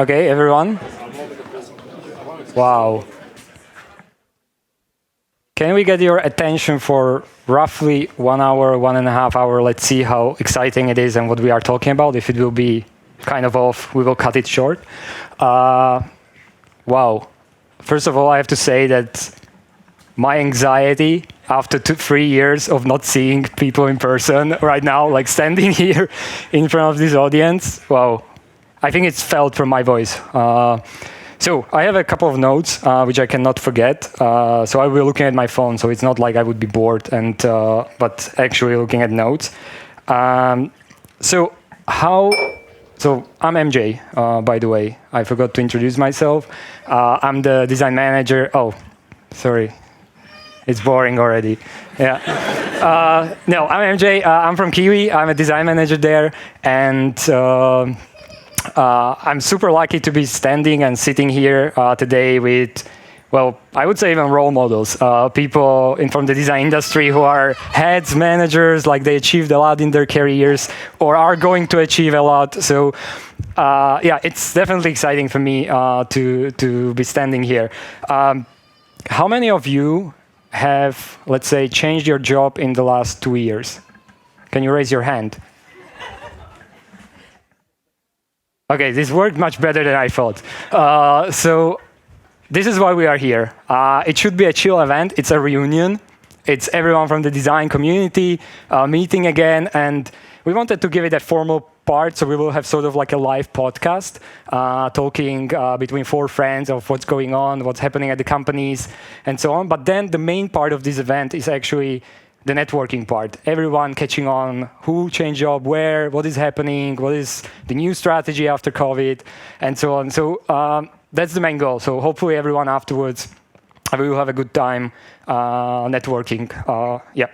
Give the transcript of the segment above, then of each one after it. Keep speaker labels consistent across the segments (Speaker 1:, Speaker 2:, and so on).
Speaker 1: Okay, everyone? Wow. Can we get your attention for roughly 1 hour, 1.5 hours? Let's see how exciting it is and what we are talking about. If it will be kind of off, we will cut it short. Wow. First of all, I have to say that my anxiety after 3 years of not seeing people in person right now, like standing here in front of this audience, wow. I think it's felt from my voice. So I have a couple of notes, which I cannot forget. So I will be looking at my phone, so it's not like I would be bored, but actually looking at notes. So I'm MJ, by the way. I forgot to introduce myself. I'm the design manager. Oh, sorry. It's boring already. Yeah. No, I'm MJ. I'm from Kiwi. I'm a design manager there. And I'm super lucky to be standing and sitting here today with, well, I would say even role models, people from the design industry who are heads, managers, like they achieved a lot in their careers or are going to achieve a lot. So yeah, it's definitely exciting for me to be standing here. How many of you have, let's say, changed your job in the last 2 years? Can you raise your hand? Okay, this worked much better than I thought. So this is why we are here. It should be a chill event. It's a reunion. It's everyone from the design community meeting again. And we wanted to give it a formal part, so we will have sort of like a live podcast talking between 4 friends of what's going on, what's happening at the companies, and so on. But then the main part of this event is actually the networking part. Everyone catching on, who changed job, where, what is happening, what is the new strategy after COVID, and so on. So that's the main goal. So hopefully everyone afterwards, we will have a good time networking. Yeah.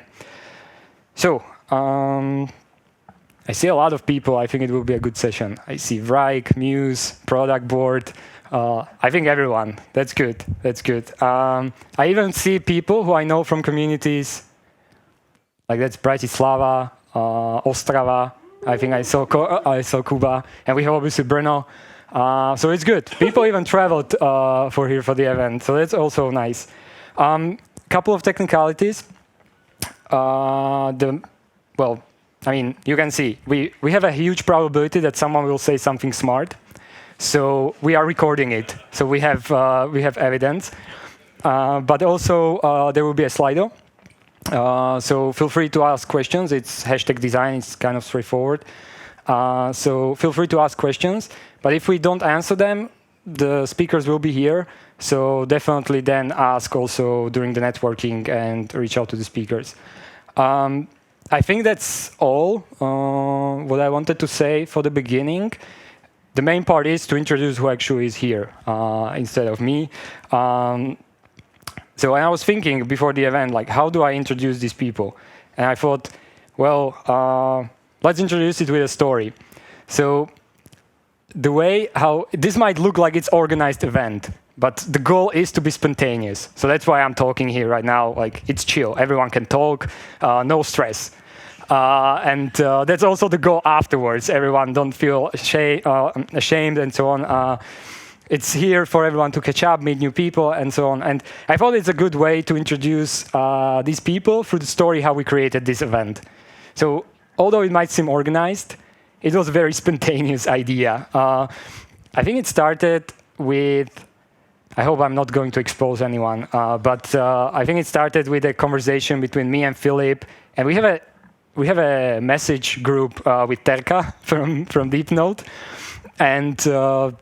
Speaker 1: So I see a lot of people. I think it will be a good session. I see Vrike, Muse, Productboard. I think everyone. That's good. That's good. I even see people who I know from communities. Like that's Bratislava, Ostrava. I think I saw Kuba, and we have obviously Brno. So it's good. People even traveled for the event, so that's also nice. Couple of technicalities. Well, I mean, you can see we have a huge probability that someone will say something smart. So we are recording it. So we have evidence. But also there will be a Slido. So feel free to ask questions. It's #design. It's kind of straightforward. So feel free to ask questions. But if we don't answer them, the speakers will be here. So definitely then ask also during the networking and reach out to the speakers. I think that's all what I wanted to say for the beginning. The main part is to introduce who actually is here instead of me. So when I was thinking before the event, like, how do I introduce these people? And I thought, well, let's introduce it with a story. So the way how this might look like it's organized event, but the goal is to be spontaneous. So that's why I'm talking here right now. Like, it's chill. Everyone can talk, no stress. And that's also the goal afterwards. Everyone don't feel ashamed and so on. It's here for everyone to catch up, meet new people, and so on. And I thought it's a good way to introduce these people through the story how we created this event. So although it might seem organized, it was a very spontaneous idea. I think it started with, I hope I'm not going to expose anyone, but I think it started with a conversation between me and Filip. And we have a message group with Terka from Deepnote. And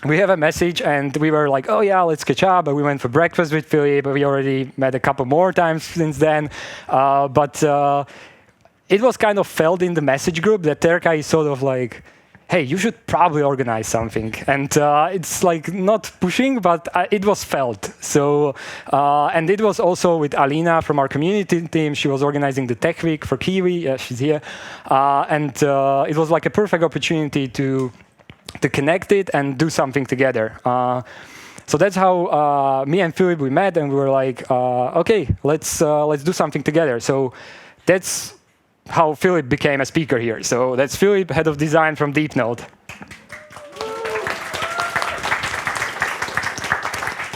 Speaker 1: we have a message, and we were like, oh yeah, let's catch up. And we went for breakfast with Filip. We already met a couple more times since then. But it was kind of felt in the message group that Terka is sort of like, hey, you should probably organize something. And it's like not pushing, but it was felt. So, and it was also with Alina from our community team. She was organizing the Tech Week for Kiwi. Yeah, she's here. And it was like a perfect opportunity to connect it and do something together. So that's how me and Filip, we met, and we were like, okay, let's do something together. So that's how Filip became a speaker here. So that's Filip, head of design from Deepnote.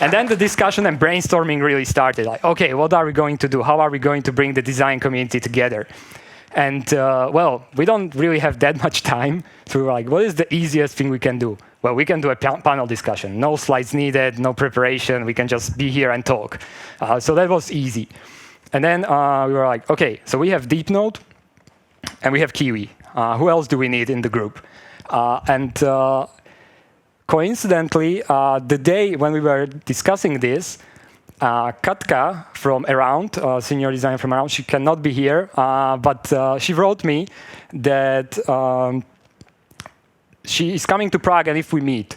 Speaker 1: And then the discussion and brainstorming really started. Like, okay, what are we going to do? How are we going to bring the design community together? And well, we don't really have that much time. So we're like, what is the easiest thing we can do? Well, we can do a panel discussion. No slides needed, no preparation. We can just be here and talk. So that was easy. And then we were like, okay, so we have Deepnote and we have Kiwi. Who else do we need in the group? And coincidentally, the day when we were discussing this, Katka from Around, senior designer from Around, she cannot be here, but she wrote me that she is coming to Prague and if we meet.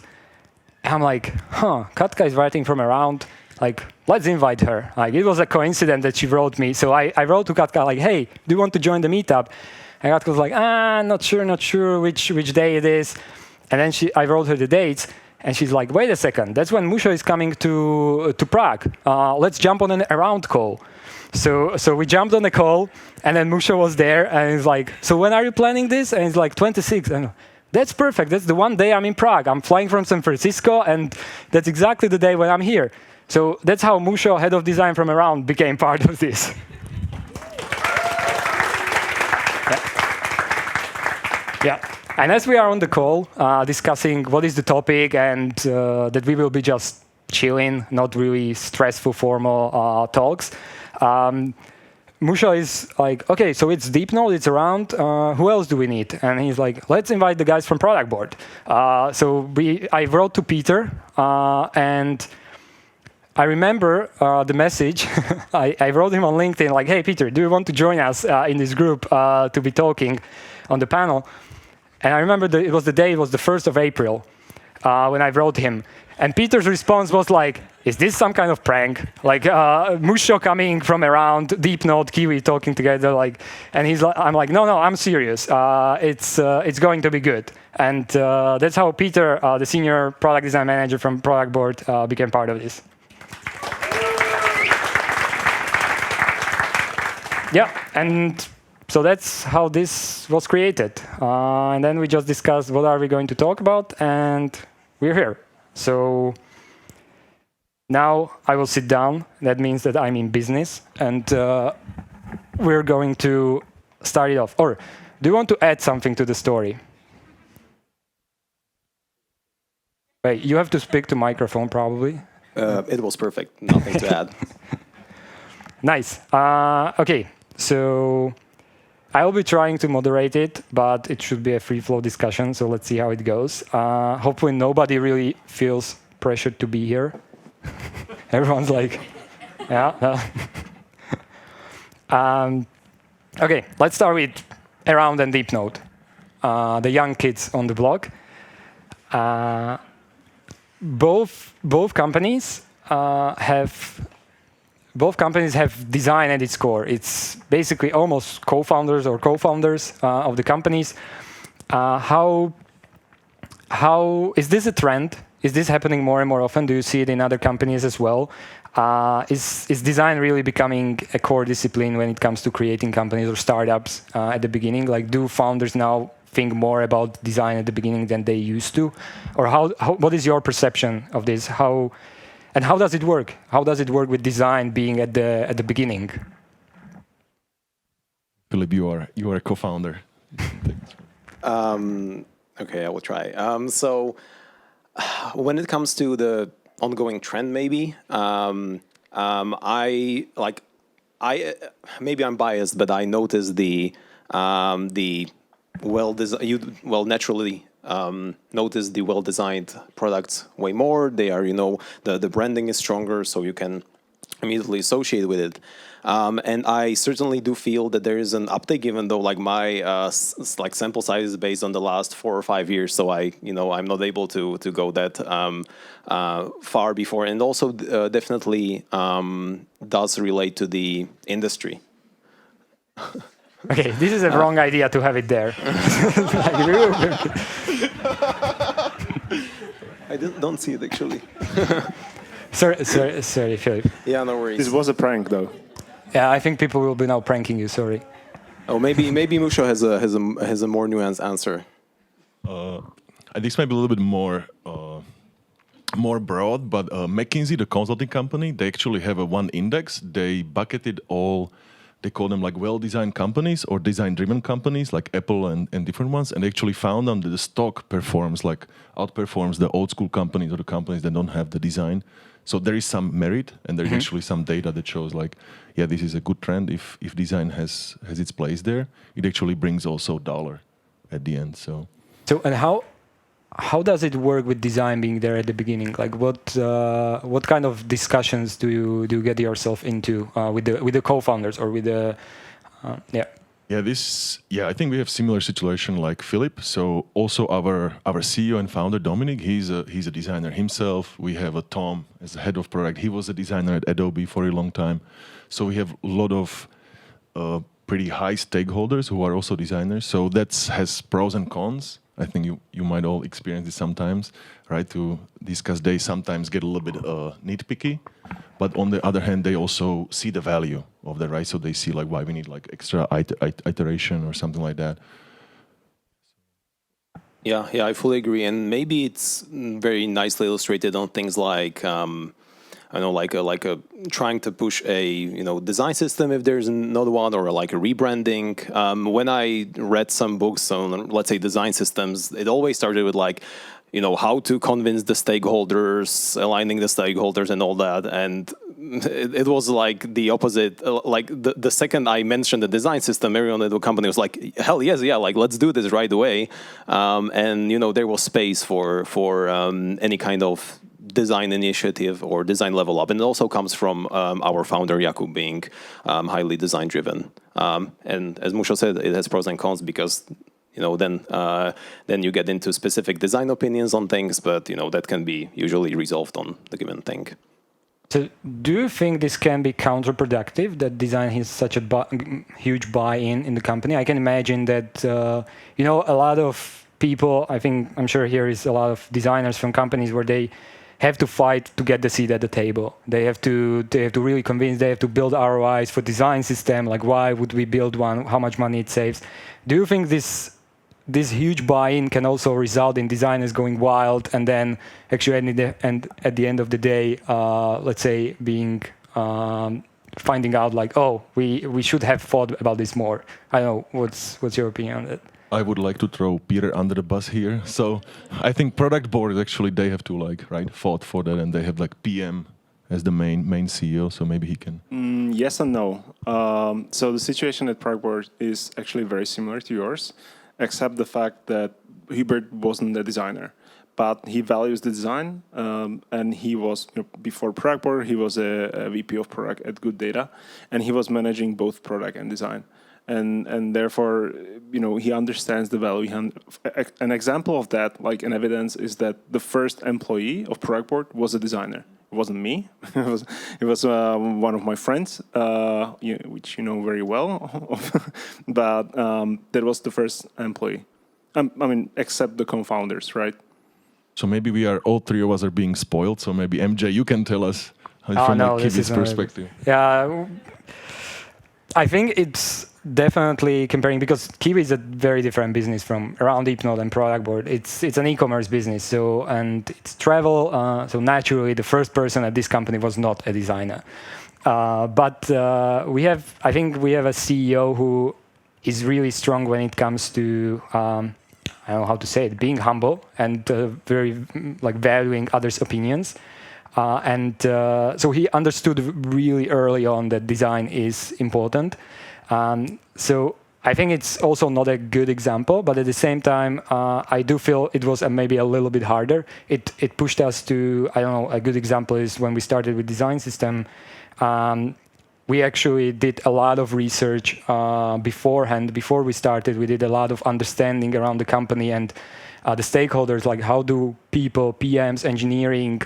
Speaker 1: And I'm like, Katka is writing from Around, like, let's invite her. Like, it was a coincidence that she wrote me. So I wrote to Katka, like, hey, do you want to join the meetup? And Katka was like, not sure which day it is. And then I wrote her the dates. And she's like, wait a second, that's when Musho is coming to Prague. Let's jump on an Around call. So we jumped on the call, and then Musho was there, and he's like, so when are you planning this? And he's like, 26. And that's perfect. That's the one day I'm in Prague. I'm flying from San Francisco, and that's exactly the day when I'm here. So that's how Musho, head of design from Around, became part of this. Yeah. And as we are on the call, discussing what is the topic and that we will be just chilling, not really stressful formal talks, Musho is like, okay, so it's Deepnote, it's Around, who else do we need? And he's like, let's invite the guys from Productboard. So I wrote to Peter, and I remember the message. I wrote him on LinkedIn, like, hey, Peter, do you want to join us in this group to be talking on the panel? And I remember it was the 1st of April, when I wrote him. And Peter's response was like, is this some kind of prank? Like, Musho coming from Around, Deepnote, Kiwi talking together, like, and I'm like, no, I'm serious. It's going to be good. And that's how Peter, the senior product design manager from Productboard, became part of this. Yeah, and so that's how this was created. And then we just discussed what are we going to talk about, and we're here. So now I will sit down. That means that I'm in business, and we're going to start it off. Or do you want to add something to the story? Wait, you have to speak to microphone, probably.
Speaker 2: It was perfect. Nothing to add.
Speaker 1: Nice. Okay, so I will be trying to moderate it, but it should be a free-flow discussion, so let's see how it goes. Hopefully nobody really feels pressured to be here. Everyone's like, yeah. Okay, let's start with Around and Deepnote, the young kids on the block. Both companies have design at its core. It's basically almost co-founders of the companies. How is this a trend? Is this happening more and more often? Do you see it in other companies as well? Is design really becoming a core discipline when it comes to creating companies or startups at the beginning? Like, do founders now think more about design at the beginning than they used to? Or what is your perception of this? And how does it work? How does it work with design being at the beginning?
Speaker 3: Filip, you are a co-founder.
Speaker 2: Okay, I will try. So when it comes to the ongoing trend, maybe maybe I'm biased, but I noticed the naturally notice the well-designed products way more. They are, the branding is stronger, so you can immediately associate with it. And I certainly do feel that there is an uptake, even though my sample size is based on the last 4 or 5 years. So I'm not able to go that far before. And also definitely does relate to the industry.
Speaker 1: Okay, this is a wrong idea to have it there.
Speaker 2: I don't see it, actually.
Speaker 1: Sorry, Filip.
Speaker 2: Yeah, no worries.
Speaker 4: This was a prank, though.
Speaker 1: Yeah, I think people will be now pranking you. Sorry.
Speaker 2: Oh, maybe Musho has a more nuanced answer.
Speaker 3: This might be a little bit more more broad, but McKinsey, the consulting company, they actually have a one index. They bucketed all, they call them like well-designed companies or design-driven companies like Apple and different ones. And they actually found them that the stock outperforms the old school companies or the companies that don't have the design. So there is some merit, and there is actually some data that shows like, yeah, this is a good trend. If design has its place there, it actually brings also dollar at the end. So
Speaker 1: and how does it work with design being there at the beginning? Like what kind of discussions do you get yourself into with the co-founders or with the
Speaker 3: I think we have similar situation like Filip. So also our CEO and founder Dominic, he's a designer himself. We have a Tom as the head of product. He was a designer at Adobe for a long time. So we have a lot of pretty high stakeholders who are also designers. So that has pros and cons. I think you might all experience this sometimes, right? To discuss, they sometimes get a little bit nitpicky, but on the other hand, they also see the value of that, right? So they see like why we need like extra iteration or something like that.
Speaker 2: Yeah, I fully agree, and maybe it's very nicely illustrated on things like I know, like a trying to push a design system if there's another one, or like a rebranding. When I read some books on, let's say, design systems, it always started with like, how to convince the stakeholders, aligning the stakeholders, and all that. And it was like the opposite. Like the second I mentioned the design system, everyone at the company was like, "Hell yes, yeah! Like let's do this right away." And there was space for any kind of design initiative or design level up, and it also comes from our founder Jakub being highly design driven. And as Michal said, it has pros and cons because then you get into specific design opinions on things, but that can be usually resolved on the given thing.
Speaker 1: So do you think this can be counterproductive, that design has such a huge buy-in in the company? I can imagine that a lot of people, I'm sure here is a lot of designers from companies where they have to fight to get the seat at the table. They have to really convince, they have to build ROIs for design system, like why would we build one, how much money it saves. Do you think this huge buy-in can also result in designers going wild and then actually at the end of the day, let's say being finding out like, oh, we should have thought about this more? I don't know, what's your opinion on that?
Speaker 3: I would like to throw Peter under the bus here. So I think Productboard, actually, they have to fought for that, and they have like PM as the main CEO. So maybe he can.
Speaker 4: Yes and no. So the situation at Productboard is actually very similar to yours, except the fact that Hubert wasn't a designer, but he values the design, and he was before Productboard, he was a VP of product at Good Data, and he was managing both product and design. And therefore, he understands the value. An example of that, like an evidence, is that the first employee of Productboard was a designer. It wasn't me. It was one of my friends, which you know very well. But that was the first employee. Except the co-founders, right?
Speaker 3: So maybe all three of us are being spoiled. So maybe MJ, you can tell us from Kiwi's perspective.
Speaker 1: Yeah, I think it's definitely comparing, because Kiwi is a very different business from around Deepnote and Productboard. It's an e-commerce business, and it's travel. So naturally, the first person at this company was not a designer. But I think we have a CEO who is really strong when it comes to I don't know how to say it, being humble and very valuing others' opinions. So he understood really early on that design is important. So I think it's also not a good example, but at the same time, I do feel it was maybe a little bit harder. It pushed us to, I don't know, a good example is when we started with design system, we actually did a lot of research beforehand. Before we started, we did a lot of understanding around the company and the stakeholders, like how do people, PMs, engineering,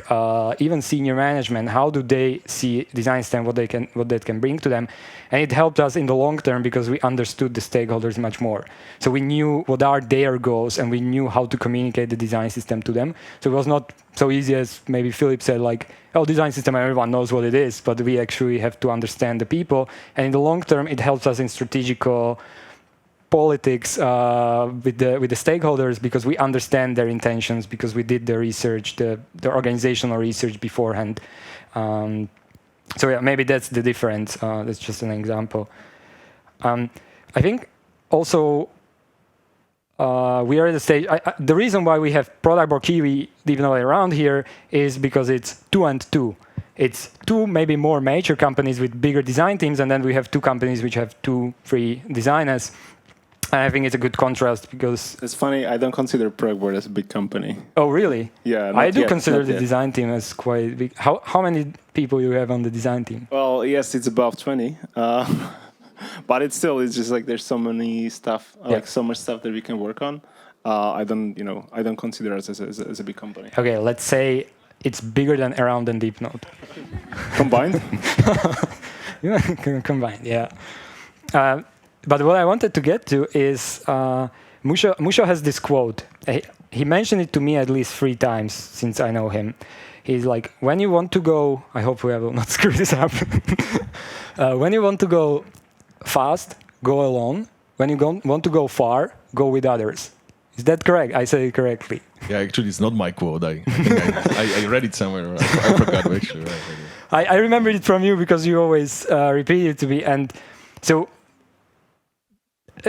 Speaker 1: even senior management, how do they see design system, what that can bring to them. And it helped us in the long term because we understood the stakeholders much more. So we knew what are their goals and we knew how to communicate the design system to them. So it was not so easy as maybe Filip said, like, oh, design system, everyone knows what it is, but we actually have to understand the people. And in the long term, it helps us in strategical politics with the stakeholders because we understand their intentions, because we did the research, the organizational research beforehand. So yeah, maybe that's the difference. That's just an example. I think also we are at the stage. The reason why we have Productboard, Kiwi, Deepnote around here is because it's 2 and 2. It's 2 maybe more major companies with bigger design teams, and then we have 2 companies which have 2, 3 designers. And I think it's a good contrast because
Speaker 4: It's funny, I don't consider Productboard as a big company.
Speaker 1: Oh, really?
Speaker 4: Yeah,
Speaker 1: I do
Speaker 4: yet,
Speaker 1: consider
Speaker 4: not
Speaker 1: the
Speaker 4: yet.
Speaker 1: design team as quite big. How many people you have on the design team?
Speaker 4: Well, yes, it's above 20. But it's just like there's so many stuff, like so much stuff that we can work on. I don't consider us as a big company.
Speaker 1: Okay, let's say it's bigger than Around and Deepnote.
Speaker 4: Combined?
Speaker 1: Yeah, combined, yeah. But what I wanted to get to is Musho has this quote. He mentioned it to me at least 3 times since I know him. He's like, when you want to go, I hope we will not screw this up. When you want to go fast, go alone. When you want to go far, go with others. Is that correct? I say it correctly.
Speaker 3: Yeah, actually, it's not my quote. I think I read it somewhere. I forgot actually. Right.
Speaker 1: I remember it from you because you always repeat it to me. And so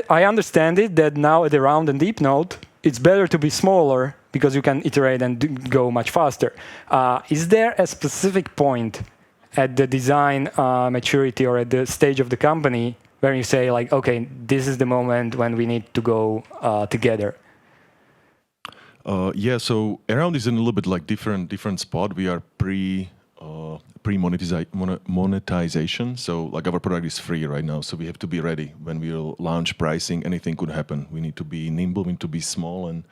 Speaker 1: I understand it that now at Around and Deepnote, it's better to be smaller because you can iterate and go much faster. Is there a specific point at the design maturity or at the stage of the company where you say, like, okay, this is the moment when we need to go together?
Speaker 3: Yeah, so Around is in a little bit like different spot. We are monetization. So like our product is free right now. So we have to be ready when we will launch pricing. Anything could happen. We need to be nimble. We need to be small, and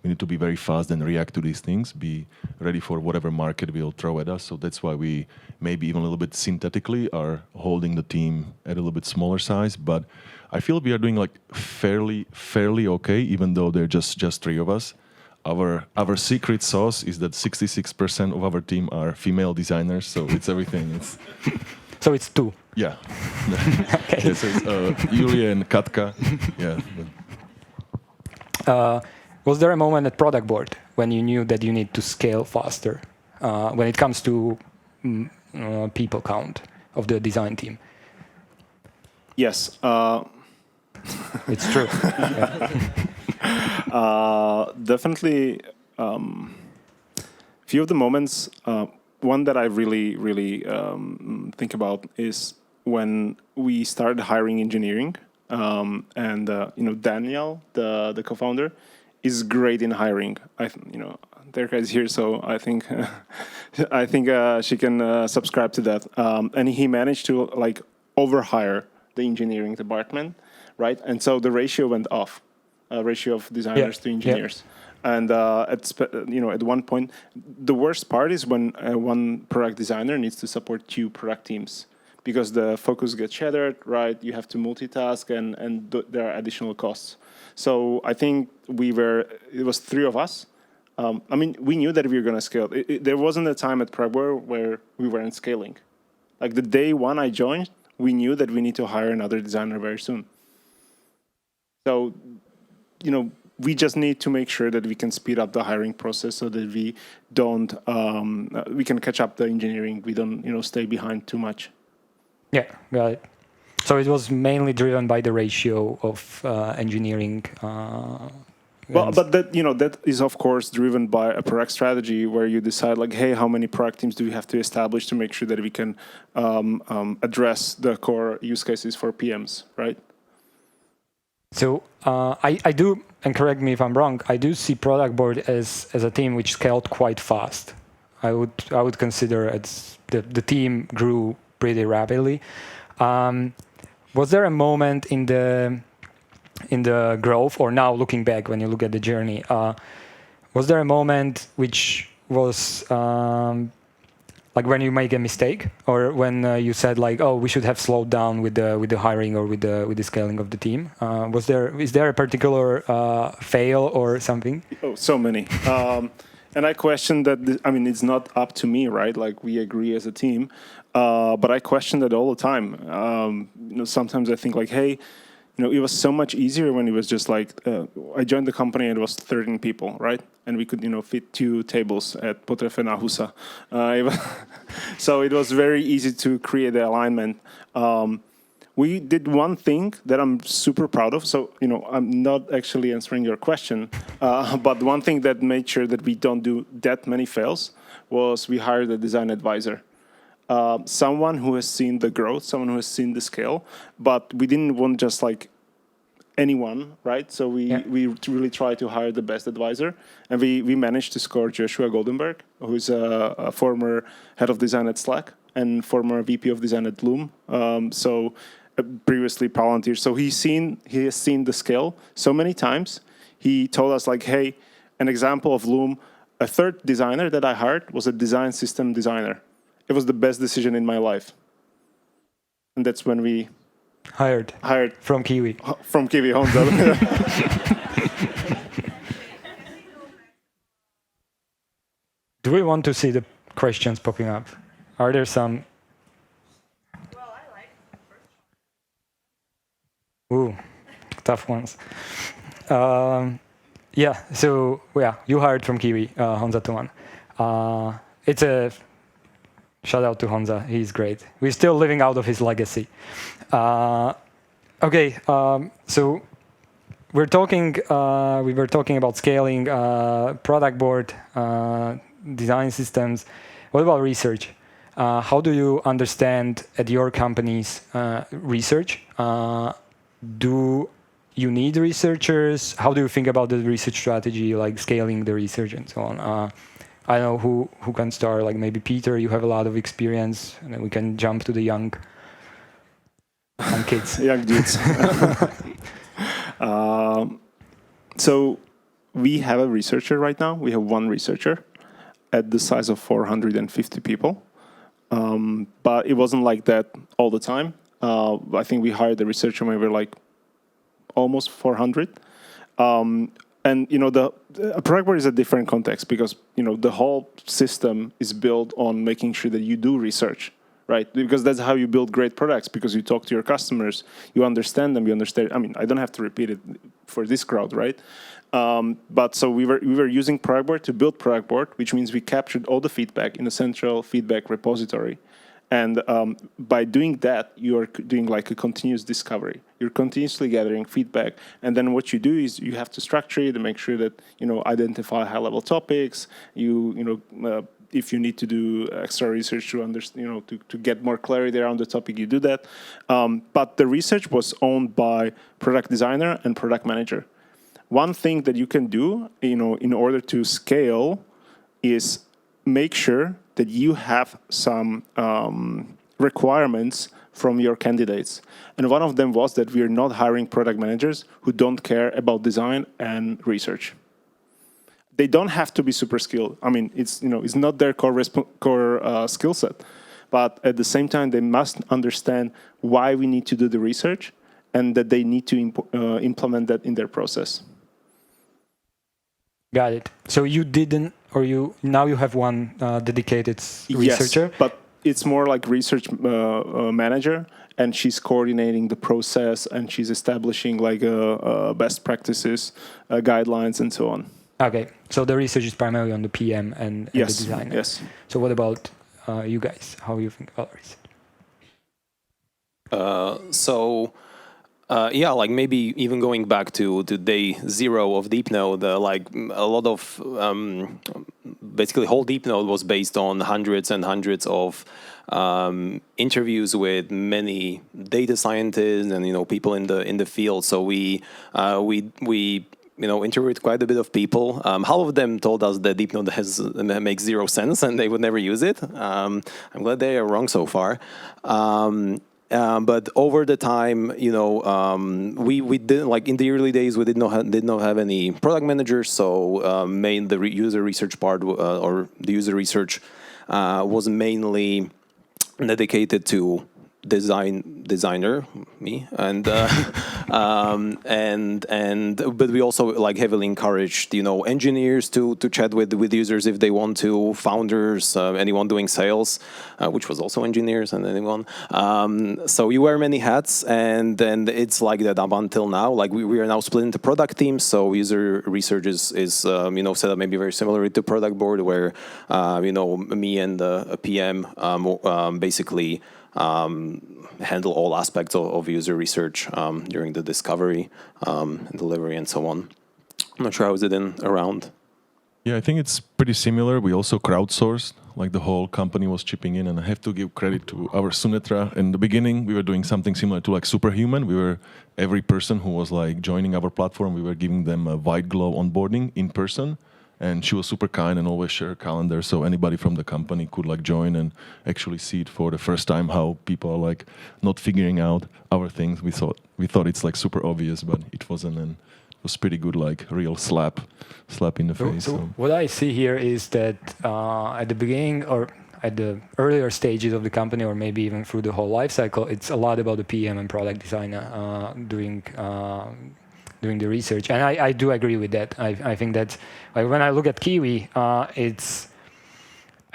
Speaker 3: we need to be very fast and react to these things. Be ready for whatever market will throw at us. So that's why we maybe even a little bit synthetically are holding the team at a little bit smaller size. But I feel we are doing like fairly okay, even though there are just 3 of us. Our secret sauce is that 66% of our team are female designers, so it's everything.
Speaker 1: So it's 2.
Speaker 3: Yeah.
Speaker 1: Okay.
Speaker 3: Yeah, so it's Julia and Katka. Yeah.
Speaker 1: Was there a moment at Productboard when you knew that you need to scale faster when it comes to people count of the design team?
Speaker 4: Yes.
Speaker 1: It's true.
Speaker 4: Definitely, few of the moments. One that I really think about is when we started hiring engineering, and Daniel, the co-founder, is great in hiring. Derka is here, so I think she can subscribe to that. And he managed to like overhire the engineering department, right? And so the ratio went off. Ratio of designers to engineers, and at one point, the worst part is when one product designer needs to support 2 product teams because the focus gets shattered, right? You have to multitask, and there are additional costs. So I think it was 3 of us. We knew that we were going to scale. There wasn't a time at Productboard where we weren't scaling. Like the day 1 I joined, we knew that we need to hire another designer very soon. So we just need to make sure that we can speed up the hiring process so that we don't, we can catch up the engineering. We don't, stay behind too much.
Speaker 1: Yeah, got it. So it was mainly driven by the ratio of engineering.
Speaker 4: Well, but that is of course driven by a product strategy where you decide like, hey, how many product teams do we have to establish to make sure that we can address the core use cases for PMs, right? So
Speaker 1: I do, and correct me if I'm wrong, I do see Productboard as a team which scaled quite fast. I would consider the team grew pretty rapidly. Was there a moment in the growth, or now looking back when you look at the journey, was there a moment which was like when you make a mistake, or when you said like, oh, we should have slowed down with the hiring or with the scaling of the team? Is there a particular fail or something?
Speaker 4: Oh, so many. And I question that. It's not up to me, right? Like we agree as a team, but I question that all the time. Sometimes I think like, hey, it was so much easier when it was just like, I joined the company and it was 13 people, right? And we could, fit 2 tables at Potrefe na Husa. So it was very easy to create the alignment. We did one thing that I'm super proud of. So, I'm not actually answering your question, but one thing that made sure that we don't do that many fails was we hired a design advisor. Someone who has seen the growth, someone who has seen the scale, but we didn't want just like anyone, right? So we really tried to hire the best advisor, and we managed to score Joshua Goldenberg, who's a former head of design at Slack and former VP of design at Loom. Previously Palantir. So he has seen the scale so many times. He told us like, hey, an example of Loom, a third designer that I hired was a design system designer. It was the best decision in my life. And that's when we hired
Speaker 1: from Kiwi.
Speaker 4: From Kiwi Honza.
Speaker 1: Do we want to see the questions popping up? Are there some?
Speaker 5: Well, I like the first
Speaker 1: one. Ooh, tough ones. You hired from Kiwi, Honza Tuman. It's a shout out to Honza. He's great. We're still living out of his legacy. So we were talking about scaling, Productboard, design systems. What about research? How do you understand at your company's research? Do you need researchers? How do you think about the research strategy, like scaling the research and so on? I don't know who can start, like maybe Peter, you have a lot of experience, and then we can jump to the young kids.
Speaker 4: Young dudes. So we have a researcher right now. We have one researcher at the size of 450 people. But it wasn't like that all the time. I think we hired the researcher when we were like almost 400. And the Productboard is a different context because the whole system is built on making sure that you do research, right? Because that's how you build great products. Because you talk to your customers, you understand them, you understand. I mean, I don't have to repeat it for this crowd, right? But so we were using Productboard to build Productboard, which means we captured all the feedback in a central feedback repository. And by doing that, you are doing like a continuous discovery. You're continuously gathering feedback. And then what you do is you have to structure it and make sure that, identify high-level topics. If you need to do extra research to understand, to get more clarity around the topic, you do that. But the research was owned by product designer and product manager. One thing that you can do, in order to scale is make sure that you have some requirements from your candidates. And one of them was that we are not hiring product managers who don't care about design and research. They don't have to be super skilled. I mean, it's not their core skill set. But at the same time, they must understand why we need to do the research and that they need to implement that in their process.
Speaker 1: Got it. So you didn't, now you have one dedicated researcher?
Speaker 4: Yes, but it's more like research manager, and she's coordinating the process, and she's establishing like best practices, guidelines, and so on. Okay,
Speaker 1: so the research is primarily on the PM and the designer.
Speaker 4: Yes.
Speaker 1: So what about you guys? How do you think about research?
Speaker 2: Like maybe even going back to day 0 of Deepnote, like a lot of basically whole Deepnote was based on hundreds and hundreds of interviews with many data scientists and people in the field. So we interviewed quite a bit of people. Half of them told us that Deepnote makes zero sense and they would never use it. I'm glad they are wrong so far. But over the time, we didn't, like in the early days, we did not have any product managers. So the user research part or the user research was mainly dedicated to designer, me, and but we also like heavily encouraged engineers to chat with users if they want to, founders, anyone doing sales, which was also engineers and anyone. So you wear many hats, and then it's like that up until now. Like we are now split into product teams, so user research is set up maybe very similar to Productboard, where me and a PM basically handle all aspects of user research during the discovery, delivery, and so on. I'm not sure how is it around.
Speaker 3: Yeah, I think it's pretty similar. We also crowdsourced, like the whole company was chipping in, and I have to give credit to our Sunetra. In the beginning, we were doing something similar to like Superhuman. Every person who was like joining our platform, we were giving them a white glove onboarding in person. And she was super kind and always share her calendar, so anybody from the company could like join and actually see it for the first time, how people are like not figuring out our things. We thought it's like super obvious, but it wasn't, and it was pretty good, like real slap in the face.
Speaker 1: So what I see here is that at the beginning or at the earlier stages of the company, or maybe even through the whole life cycle, it's a lot about the PM and product designer doing the research, and I do agree with that. I think that like when I look at Kiwi, I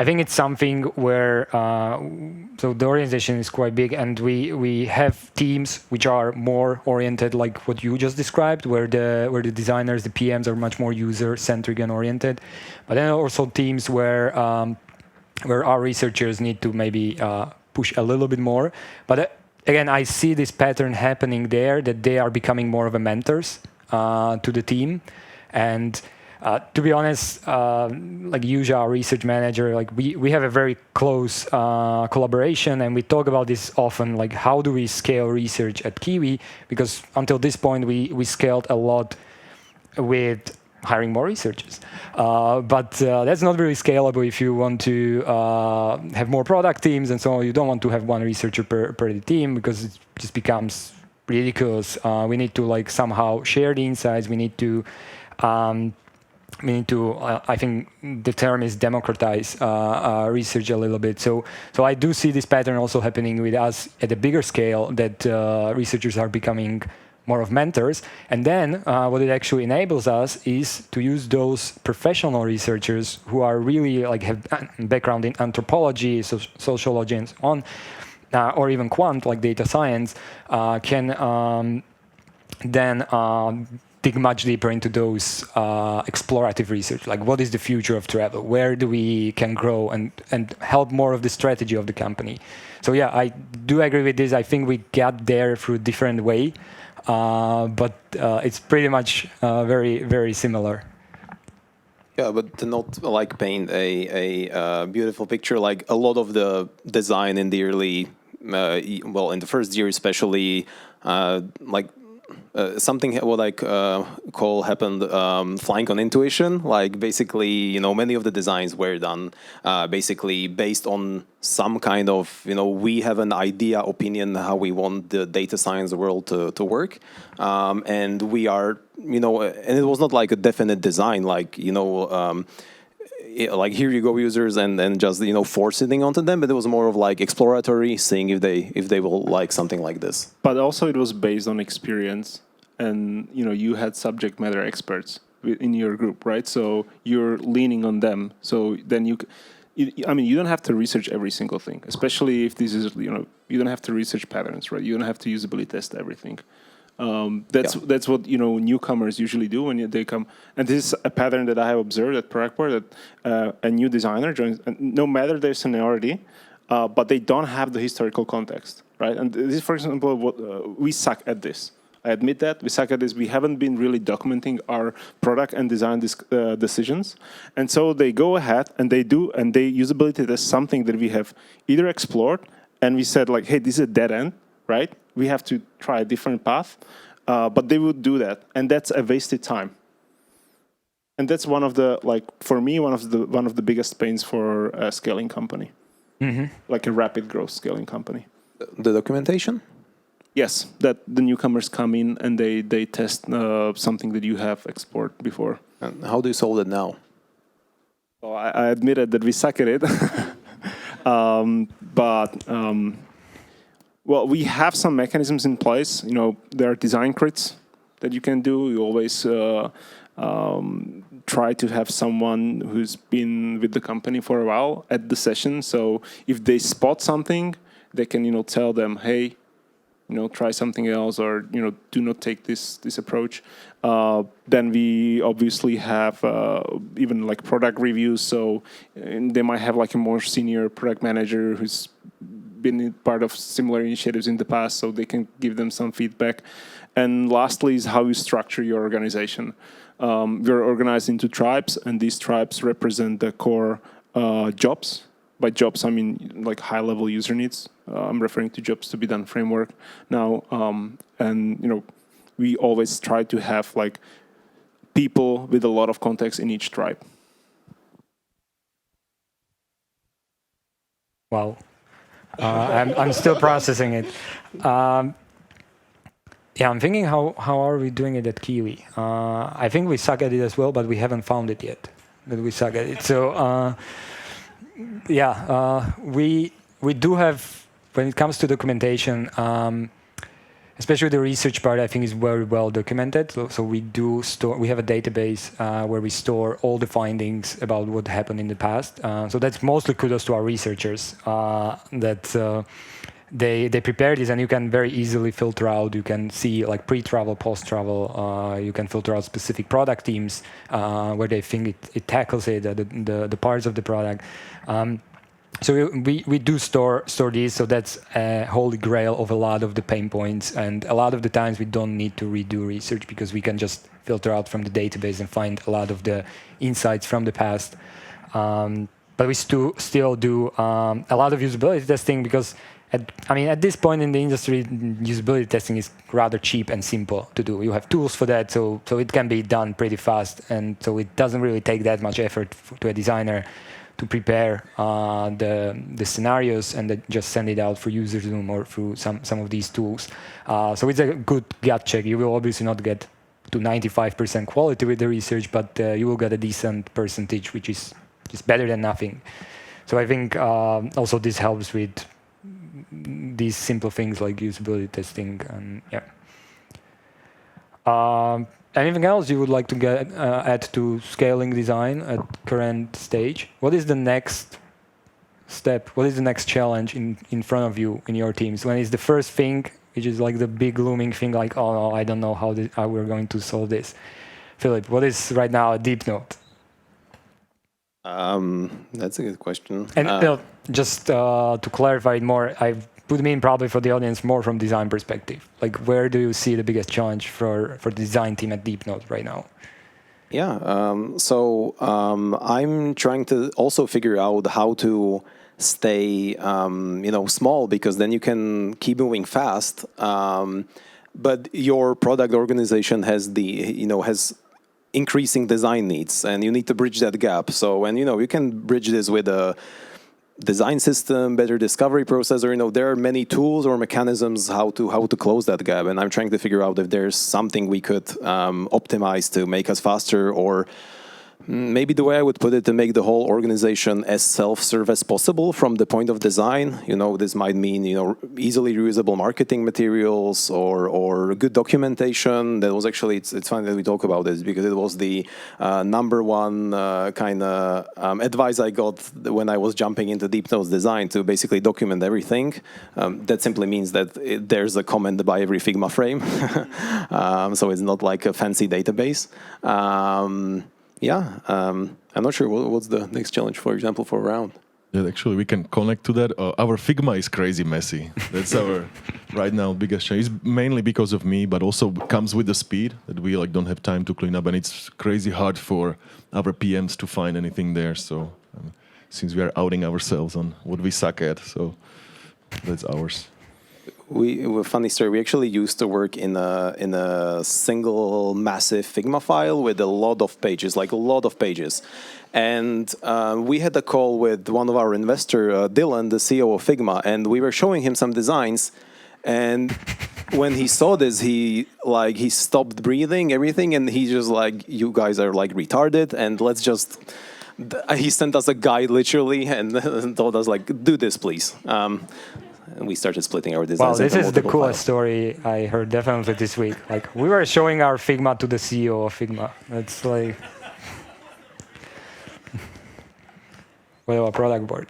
Speaker 1: think it's something where so the organization is quite big, and we have teams which are more oriented like what you just described, where the designers, the PMs are much more user-centric and oriented, but then also teams where our researchers need to maybe push a little bit more, but again, I see this pattern happening there, that they are becoming more of a mentors to the team. And to be honest, like Yuja, our research manager, like we have a very close collaboration, and we talk about this often, like how do we scale research at Kiwi? Because until this point, we scaled a lot with hiring more researchers. But that's not really scalable if you want to have more product teams and so on. You don't want to have one researcher per team, because it just becomes ridiculous. We need to like somehow share the insights. We need to I think the term is democratize research a little bit. So I do see this pattern also happening with us at a bigger scale, that researchers are becoming more of mentors. And then what it actually enables us is to use those professional researchers who are really like have background in anthropology, sociology, and so on, or even quant, like data science, can then dig much deeper into those explorative research, like what is the future of travel, where do we can grow and help more of the strategy of the company. So yeah, I do agree with this. I think we got there through a different way, but it's pretty much very, very similar.
Speaker 2: Yeah, but to not like paint a beautiful picture, like a lot of the design in the early, in the first year especially, something what I call happened flying on intuition. Like basically, many of the designs were done basically based on some kind of, we have an idea, opinion, how we want the data science world to work. And we are, and it was not like a definite design, like, like here you go users and then just forcing onto them, but it was more of like exploratory, seeing if they will like something like this.
Speaker 4: But also it was based on experience, and you had subject matter experts in your group, right? So you're leaning on them. So then you don't have to research every single thing, especially if this is you don't have to research patterns, right? You don't have to usability test everything. That's what newcomers usually do when they come, and this is a pattern that I have observed at Productboard, that a new designer joins, and no matter their seniority, but they don't have the historical context, right? And this, for example, what we suck at this. I admit that we suck at this. We haven't been really documenting our product and design decisions, and so they go ahead and they usability test something that we have either explored and we said like, hey, this is a dead end, right? We have to try a different path, but they would do that, and that's a wasted time. And that's one of the one of the biggest pains for a scaling company, like a rapid growth scaling company.
Speaker 2: The documentation.
Speaker 4: Yes, that the newcomers come in and they test something that you have explored before.
Speaker 2: And how do you solve it now?
Speaker 4: So I admitted that we suck at it, but Well, we have some mechanisms in place. There are design crits that you can do. You always try to have someone who's been with the company for a while at the session. So if they spot something, they can, tell them, hey, try something else, or, do not take this approach. Then we obviously have even like product reviews. So they might have like a more senior product manager who's been part of similar initiatives in the past, so they can give them some feedback. And lastly is how you structure your organization. We're organized into tribes, and these tribes represent the core jobs. By jobs, I mean like high-level user needs. I'm referring to jobs to be done framework now. And we always try to have like people with a lot of context in each tribe.
Speaker 1: Wow. I'm still processing it. Yeah, I'm thinking how are we doing it at Kiwi? I think we suck at it as well, but we haven't found it yet that we suck at it. So we do have, when it comes to documentation, especially the research part, I think is very well documented. So we have a database where we store all the findings about what happened in the past. So that's mostly kudos to our researchers that they prepare this, and you can very easily filter out. You can see like pre-travel, post-travel. You can filter out specific product teams where they think it tackles it, the parts of the product. So we do store these, so that's a holy grail of a lot of the pain points, and a lot of the times we don't need to redo research because we can just filter out from the database and find a lot of the insights from the past. But we still do a lot of usability testing because at this point in the industry, usability testing is rather cheap and simple to do. You have tools for that, so it can be done pretty fast, and so it doesn't really take that much effort to a designer to prepare the scenarios and then just send it out for user Zoom or through some of these tools. So it's a good gut check. You will obviously not get to 95% quality with the research, but you will get a decent percentage, which is better than nothing. So I think also this helps with these simple things like usability testing. And anything else you would like to add to scaling design at current stage? What is the next step? What is the next challenge in front of you in your teams? When is the first thing, which is like the big looming thing, like, oh no, I don't know how we're going to solve this? Filip, what is right now a Deepnote?
Speaker 2: That's a good question.
Speaker 1: And just to clarify it more, I would mean probably for the audience more from design perspective. Like, where do you see the biggest challenge for the design team at Deepnote right now?
Speaker 2: Yeah, so I'm trying to also figure out how to stay, small, because then you can keep moving fast. But your product organization has increasing design needs, and you need to bridge that gap. So, and you can bridge this with a design system, better discovery process, or there are many tools or mechanisms how to close that gap. And I'm trying to figure out if there's something we could optimize to make us faster, or maybe the way I would put it, to make the whole organization as self-serve as possible from the point of design. This might mean easily reusable marketing materials or good documentation. That was actually, it's funny that we talk about this, because it was the number one kind of advice I got when I was jumping into Deepnote's design, to basically document everything. That simply means that there's a comment by every Figma frame, so it's not like a fancy database. I'm not sure what's the next challenge, for example, for Round.
Speaker 3: Yeah, actually, we can connect to that. Our Figma is crazy messy. That's our right now biggest challenge. It's mainly because of me, but also comes with the speed that we don't have time to clean up, and it's crazy hard for our PMs to find anything there. So since we are outing ourselves on what we suck at, so that's ours.
Speaker 2: A funny story. We actually used to work in a single massive Figma file with a lot of pages, And we had a call with one of our investor, Dylan, the CEO of Figma, and we were showing him some designs. And when he saw this, he stopped breathing, everything, and he just "You guys are retarded, and let's just." He sent us a guide literally and told us do this, please. and we started splitting our designs.
Speaker 1: Wow, this
Speaker 2: into
Speaker 1: is the
Speaker 2: multiple
Speaker 1: coolest
Speaker 2: files.
Speaker 1: story I heard definitely this week. Like, we were showing our Figma to the CEO of Figma. It's like, well, a product board.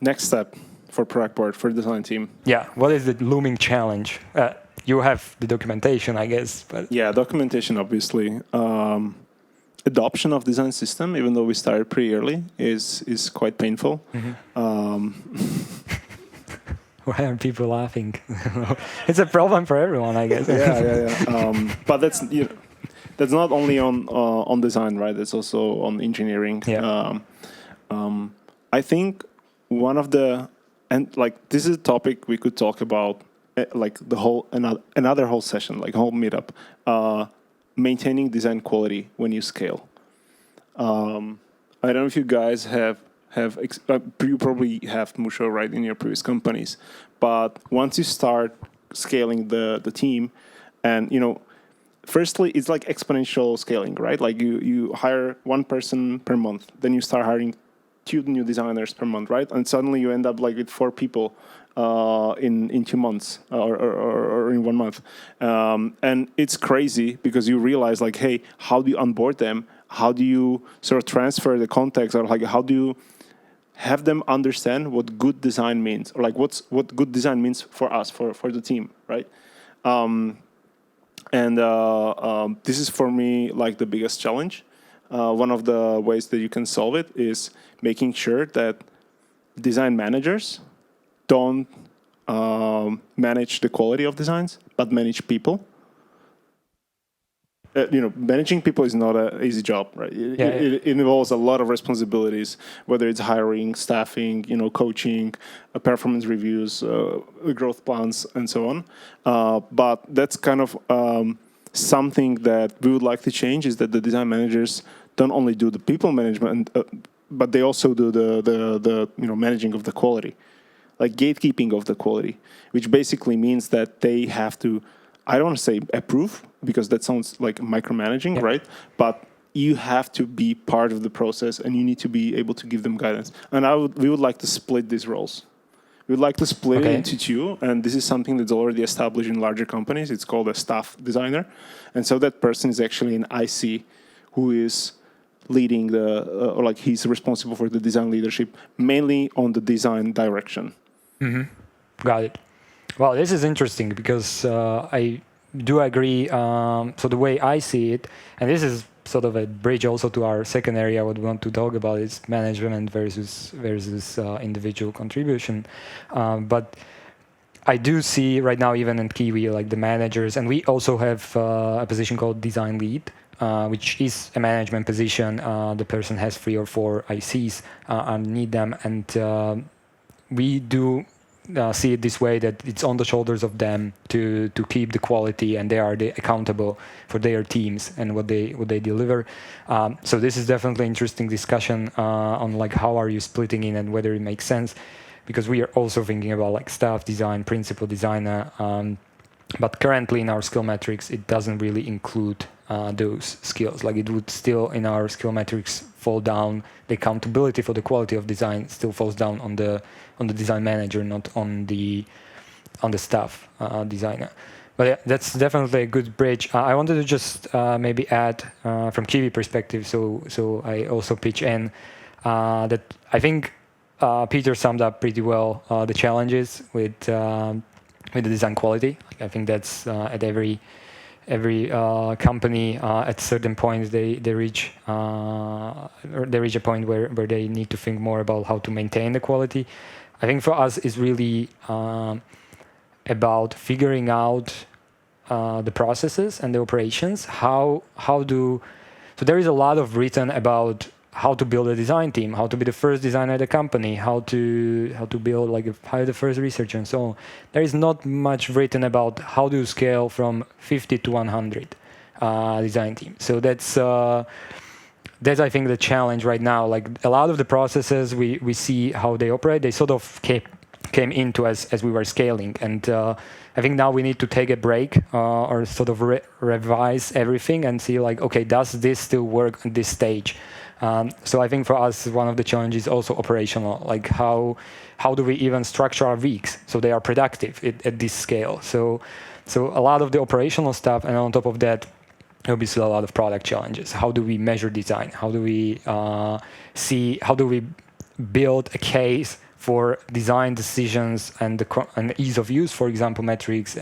Speaker 4: Next step for Productboard, for the design team.
Speaker 1: Yeah, what is the looming challenge? You have the documentation, I guess, but
Speaker 4: Yeah, documentation, obviously. Adoption of design system, even though we started pretty early, is quite painful.
Speaker 1: why are people laughing? It's a problem for everyone, I guess.
Speaker 4: Yeah. But that's not only on design, right? It's also on engineering.
Speaker 1: Yeah.
Speaker 4: I think one of the this is a topic we could talk about, like the whole another whole session, like whole meetup. Maintaining design quality when you scale. I don't know if you guys you probably have Musho, right, in your previous companies, but once you start scaling the team, and firstly it's like exponential scaling, right? Like you hire one person per month, then you start hiring 2 new designers per month, right? And suddenly you end up like with 4 people in 2 months or in 1 month. And it's crazy because you realize like, hey, how do you onboard them? How do you sort of transfer the context, or like how do you have them understand what good design means, or like what good design means for us, for the team, right? This is for me like the biggest challenge. One of the ways that you can solve it is making sure that design managers don't manage the quality of designs, but manage people. Managing people is not an easy job, right? It involves a lot of responsibilities, whether it's hiring, staffing, coaching, performance reviews, growth plans, and so on. But that's kind of something that we would like to change, is that the design managers don't only do the people management, but they also do the managing of the quality, like gatekeeping of the quality, which basically means that they have to, I don't want to say approve, because that sounds like micromanaging, right? But you have to be part of the process, and you need to be able to give them guidance. And we would like to split these roles. We would like to split it into 2, and this is something that's already established in larger companies. It's called a staff designer. And so that person is actually an IC who is leading or like he's responsible for the design leadership, mainly on the design direction.
Speaker 1: Mm-hmm. Got it. Well, this is interesting because I do agree. So the way I see it, and this is sort of a bridge also to our second area, what we want to talk about is management versus individual contribution. But I do see right now, even in Kiwi, like the managers, and we also have a position called design lead, which is a management position. The person has 3 or 4 ICs underneath them, and we do see it this way, that it's on the shoulders of them to keep the quality, and they are accountable for their teams and what they deliver. So this is definitely an interesting discussion on like how are you splitting in and whether it makes sense, because we are also thinking about like staff design, principal designer, but currently in our skill metrics it doesn't really include those skills. Like it would still in our skill metrics fall down, the accountability for the quality of design still falls down on the design manager, not on the staff designer. But yeah, that's definitely a good bridge. I wanted to just maybe add from Kiwi perspective, so I also pitch in that I think Peter summed up pretty well the challenges with the design quality. Like I think that's at every company at certain points they reach a point where they need to think more about how to maintain the quality. I think for us it's really about figuring out the processes and the operations. So there is a lot of written about how to build a design team, how to be the first designer at the company, how to build hire the first researcher and so on. There is not much written about how to scale from 50 to 100 design team. So that's I think the challenge right now. Like a lot of the processes we see how they operate, they sort of came into as we were scaling. And I think now we need to take a break or sort of revise everything and see like, okay, does this still work at this stage? So I think for us, one of the challenges is also operational, like how do we even structure our weeks so they are productive at this scale? So a lot of the operational stuff, and on top of that, obviously a lot of product challenges. How do we measure design? How do we how do we build a case for design decisions and the ease of use, for example, metrics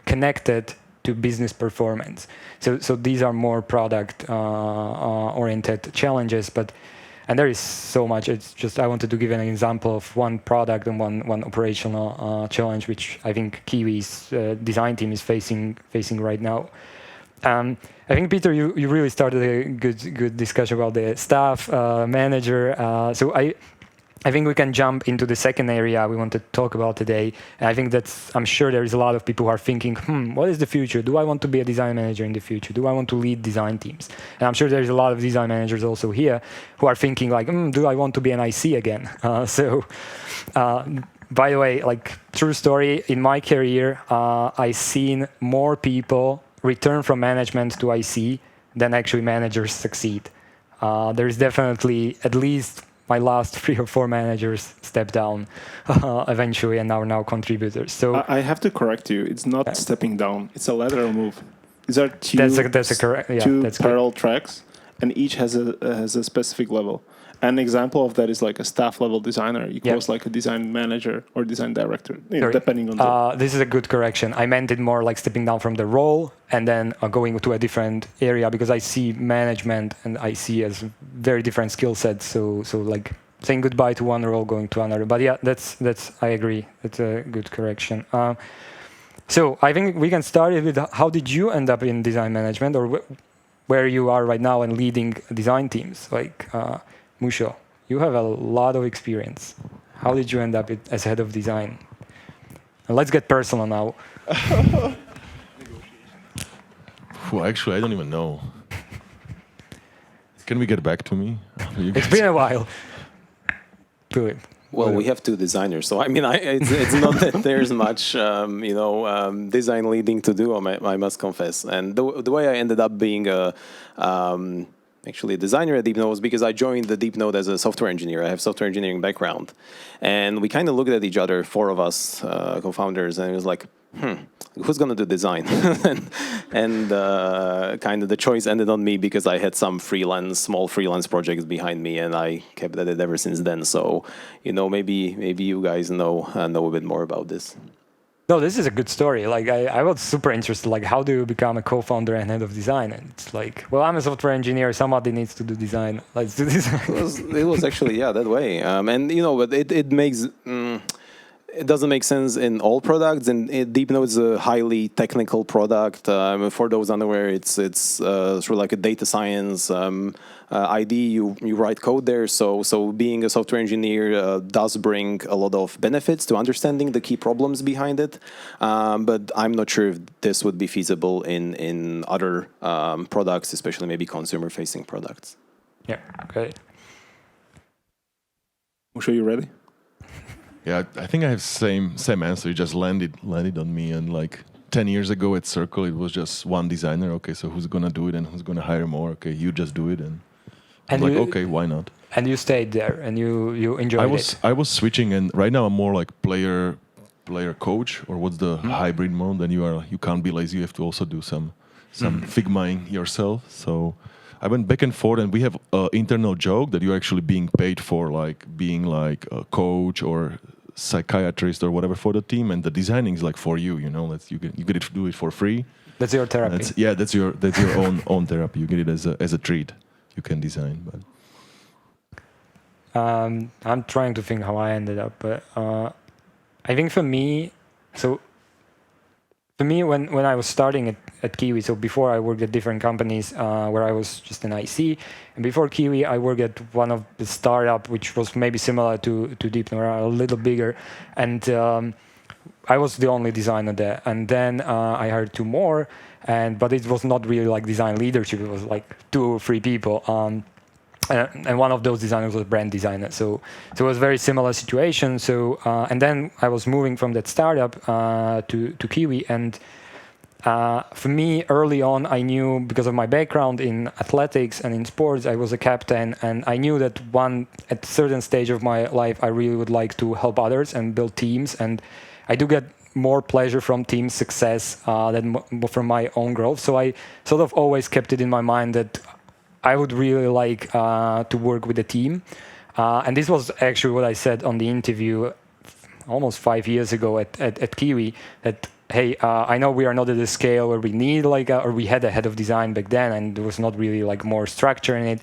Speaker 1: connected to business performance. So these are more product oriented challenges, and there is so much. It's just I wanted to give an example of one product and one operational challenge, which I think Kiwi's design team is facing right now. I think Peter, you really started a good discussion about the staff manager. So I think we can jump into the second area we want to talk about today. And I think I'm sure there is a lot of people who are thinking, what is the future? Do I want to be a design manager in the future? Do I want to lead design teams? And I'm sure there's a lot of design managers also here who are thinking like, do I want to be an IC again? By the way, like true story, in my career, I've seen more people return from management to IC than actually managers succeed. There's definitely at least my last 3 or 4 managers step down eventually and are now contributors. So
Speaker 4: I have to correct you. It's not stepping down. It's a lateral move. These are two parallel tracks, and each has a specific level. An example of that is like a staff level designer equals like a design manager or design director, depending on
Speaker 1: this is a good correction. I meant it more like stepping down from the role and then going to a different area, because I see management and I see as very different skill sets. So like saying goodbye to one role, going to another. But yeah, that's I agree. That's a good correction. So I think we can start with how did you end up in design management, or where you are right now and leading design teams? Like Michal, you have a lot of experience. How did you end up as head of design? And let's get personal now.
Speaker 3: Actually, I don't even know. Can we get back to me?
Speaker 1: It's been a while. Filip.
Speaker 2: Well, we have 2 designers, so I mean, it's not that there's much, design leading to do. I must confess. And the way I ended up being actually a designer at Deepnote was because I joined the Deepnote as a software engineer. I have software engineering background, and we kind of looked at each other, 4 of us co-founders, and it was like, who's going to do design? and kind of the choice ended on me because I had some small freelance projects behind me, and I kept at it ever since then. So, maybe you guys know a bit more about this.
Speaker 1: No, this is a good story. Like I was super interested. Like, how do you become a co-founder and head of design? And it's like, well, I'm a software engineer. Somebody needs to do design. Let's do design.
Speaker 2: It was actually that way. And but it makes. It doesn't make sense in all products, and Deepnote is a highly technical product. For those unaware, it's sort of like a data science ID. You write code there, so being a software engineer does bring a lot of benefits to understanding the key problems behind it. But I'm not sure if this would be feasible in other products, especially maybe consumer-facing products.
Speaker 1: Yeah. Okay.
Speaker 4: Michal, you ready?
Speaker 3: Yeah, I think I have same answer. It just landed on me. And like 10 years ago at Circle, it was just one designer. Okay, so who's gonna do it and who's gonna hire more? Okay, you just do it, and I'm like, okay, why not?
Speaker 1: And you stayed there, and you enjoyed it.
Speaker 3: I was switching, and right now I'm more like player coach, or what's the hybrid mode? And you can't be lazy. You have to also do some Figmaing yourself. So I went back and forth, and we have an internal joke that you're actually being paid for, like being like a coach or psychiatrist or whatever for the team, and the designing is like for you. You get to do it for free.
Speaker 1: That's your therapy.
Speaker 3: That's your own therapy. You get it as a treat. You can design, but
Speaker 1: I'm trying to think how I ended up, but I think for me, when I was starting at Kiwi, so before I worked at different companies where I was just an IC, and before Kiwi, I worked at one of the startup, which was maybe similar to Deepnote, a little bigger, and I was the only designer there. And then I hired 2 more, but it was not really like design leadership. It was like 2 or 3 people. and one of those designers was a brand designer. So it was a very similar situation. So and then I was moving from that startup to Kiwi, and for me, early on, I knew, because of my background in athletics and in sports, I was a captain, and I knew that at a certain stage of my life, I really would like to help others and build teams, and I do get more pleasure from team success than from my own growth. So I sort of always kept it in my mind that I would really like to work with a team. And this was actually what I said on the interview almost 5 years ago at Kiwi, that hey, I know we are not at the scale where we need or we had a head of design back then, and there was not really more structure in it.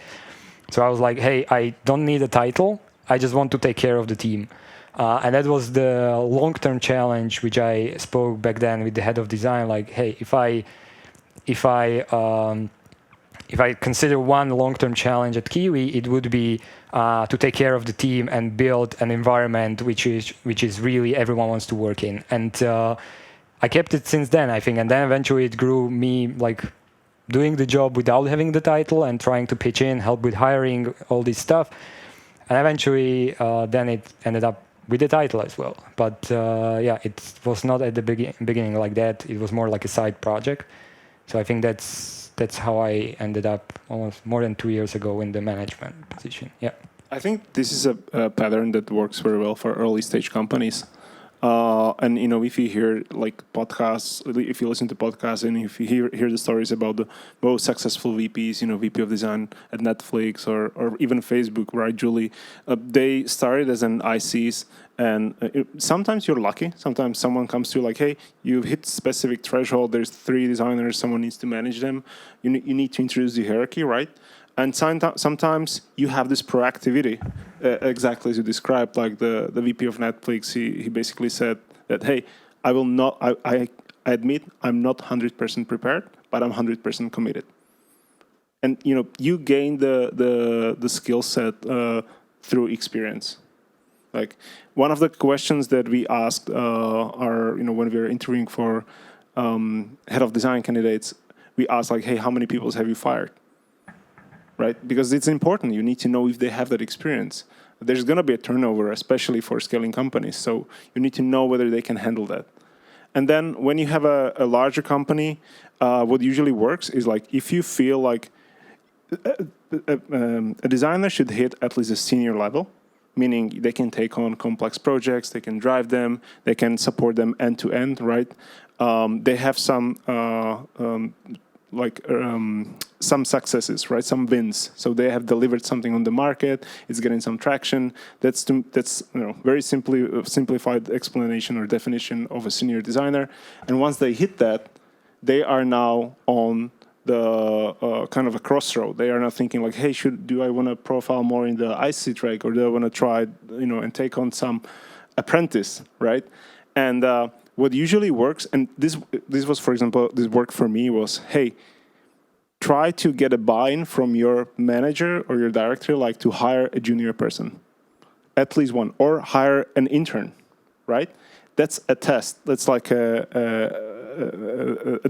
Speaker 1: So I was like, hey, I don't need a title. I just want to take care of the team. And that was the long-term challenge, which I spoke back then with the head of design. Like, hey, if I consider one long-term challenge at Kiwi, it would be to take care of the team and build an environment which is really everyone wants to work in. And I kept it since then, I think, and then eventually it grew me doing the job without having the title and trying to pitch in, help with hiring, all this stuff. And eventually then it ended up with the title as well. But it was not at the beginning like that. It was more like a side project. So I think that's how I ended up almost more than 2 years ago in the management position. Yeah.
Speaker 4: I think this is a pattern that works very well for early stage companies. And if you hear podcasts, if you listen to podcasts, and if you hear the stories about the most successful VPs, VP of design at Netflix or even Facebook, right, Julie, they started as an ICs, and sometimes you're lucky. Sometimes someone comes to you like, hey, you've hit specific threshold. There's 3 designers. Someone needs to manage them. You need to introduce the hierarchy, right? And sometimes you have this proactivity, exactly as you described, like the VP of Netflix. He basically said that, hey, I will not. I admit I'm not 100% prepared, but I'm 100% committed. And you gain the skill set through experience. Like one of the questions that we asked when we were interviewing for head of design candidates, we asked hey, how many people have you fired? Right? Because it's important. You need to know if they have that experience. There's going to be a turnover, especially for scaling companies. So you need to know whether they can handle that. And then when you have a larger company, what usually works is if you feel like a designer should hit at least a senior level, meaning they can take on complex projects, they can drive them, they can support them end to end, right? They have some successes, right? Some wins. So they have delivered something on the market. It's getting some traction. That's very simplified explanation or definition of a senior designer. And once they hit that, they are now on the kind of a crossroad. They are now thinking hey, do I want to profile more in the IC track, or do I want to try, and take on some apprentice, right? And what usually works, and this was, for example, this worked for me, was, hey, try to get a buy-in from your manager or your director, to hire a junior person, at least one, or hire an intern, right? That's a test. That's like a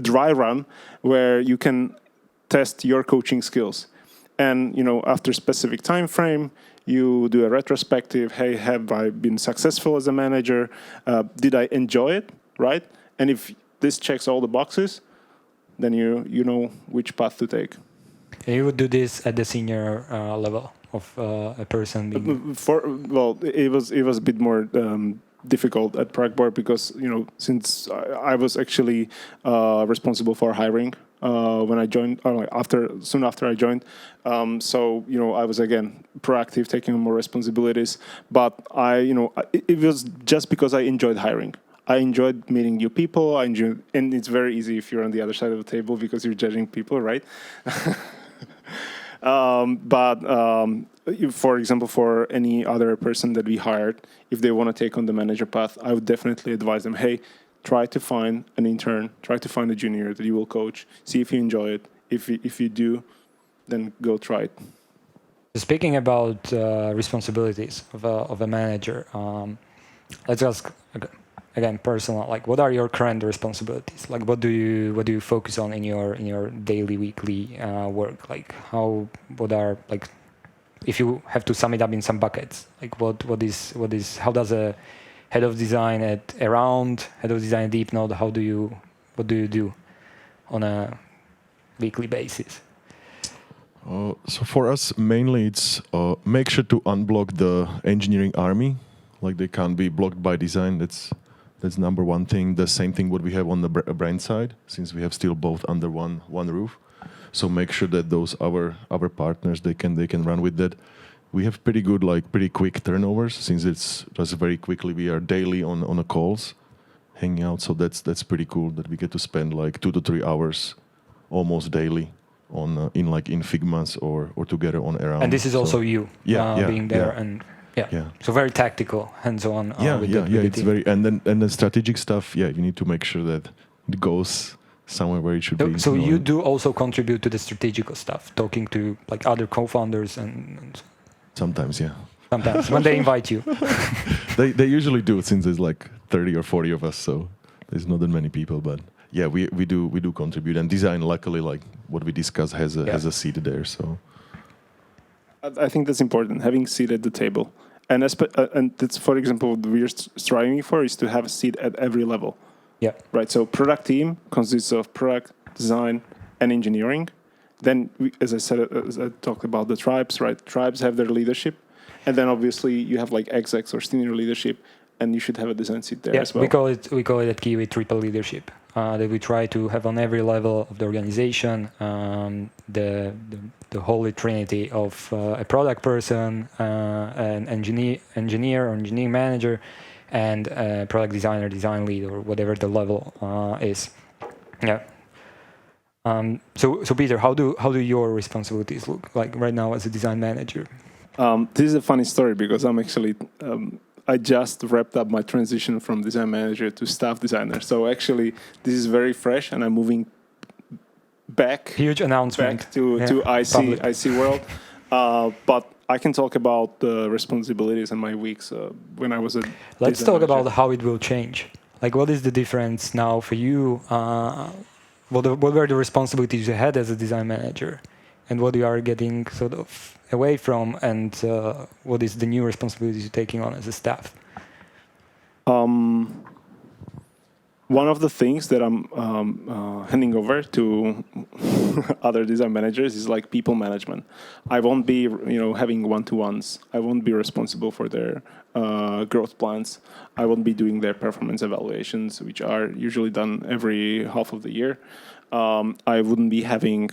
Speaker 4: dry run where you can test your coaching skills. And, after a specific time frame, you do a retrospective. Hey, have I been successful as a manager? Did I enjoy it, right? And if this checks all the boxes, then you know which path to take.
Speaker 1: And you would do this at the senior level of a person being...
Speaker 4: It was a bit more difficult at Productboard because, since I was actually responsible for hiring when I joined, soon after I joined. So, I was, again, proactive, taking on more responsibilities. But it was just because I enjoyed hiring. I enjoyed meeting new people. And it's very easy if you're on the other side of the table because you're judging people, right? For example, for any other person that we hired, if they want to take on the manager path, I would definitely advise them, hey, try to find an intern, try to find a junior that you will coach, see if you enjoy it. If you do, then go try it.
Speaker 1: Speaking about responsibilities of a manager, let's ask again personal. What are your current responsibilities? What do you focus on in your daily, weekly work? if you have to sum it up in some buckets, like what is how does a head of design at Around, head of design at Deepnote, what do you do on a weekly basis?
Speaker 3: So for us, mainly it's make sure to unblock the engineering army. Like they can't be blocked by design. That's number one thing. The same thing what we have on the brand side, since we have still both under one roof. So make sure that those our partners they can run with that. We have pretty quick turnovers since it's just very quickly. We are daily on a calls, hanging out. So that's pretty cool that we get to spend like 2 to 3 hours almost daily on in Figmas or together on Around.
Speaker 1: And this is also you being there and so very tactical, hands-on.
Speaker 3: It's very and then strategic stuff. Yeah, you need to make sure that it goes somewhere where it should be.
Speaker 1: So you do also contribute to the strategical stuff, talking to like other co-founders and
Speaker 3: sometimes, yeah.
Speaker 1: Sometimes when they invite you.
Speaker 3: They usually do, since there's like 30 or 40 of us, so there's not that many people, but. Yeah, we do contribute, and design. Luckily, like what we discussed, has a seat there. So,
Speaker 4: I think that's important, having a seat at the table, and that's, for example, what we're striving for is to have a seat at every level.
Speaker 1: Yeah.
Speaker 4: Right. So, product team consists of product, design, and engineering. Then, as I talked about the tribes, right? Tribes have their leadership, and then obviously you have like execs or senior leadership, and you should have a design seat there as well.
Speaker 1: We call it at Kiwi triple leadership. That we try to have on every level of the organization, the holy trinity of a product person, an engineer or engineering manager, and a product designer, design lead, or whatever the level is. Yeah. So Peter, how do your responsibilities look like right now as a design manager?
Speaker 4: This is a funny story because I'm actually. I just wrapped up my transition from design manager to staff designer. So actually, this is very fresh, and I'm moving back.
Speaker 1: Huge announcement.
Speaker 4: Back to IC world. But I can talk about the responsibilities and my weeks when I was a.
Speaker 1: Let's talk about how it will change. Like, what is the difference now for you? What were the responsibilities you had as a design manager, and what you are getting sort of away from, and what is the new responsibilities you're taking on as a staff?
Speaker 4: One of the things that I'm handing over to other design managers is like people management. I won't be, having one-to-ones. I won't be responsible for their growth plans. I won't be doing their performance evaluations, which are usually done every half of the year. I wouldn't be having,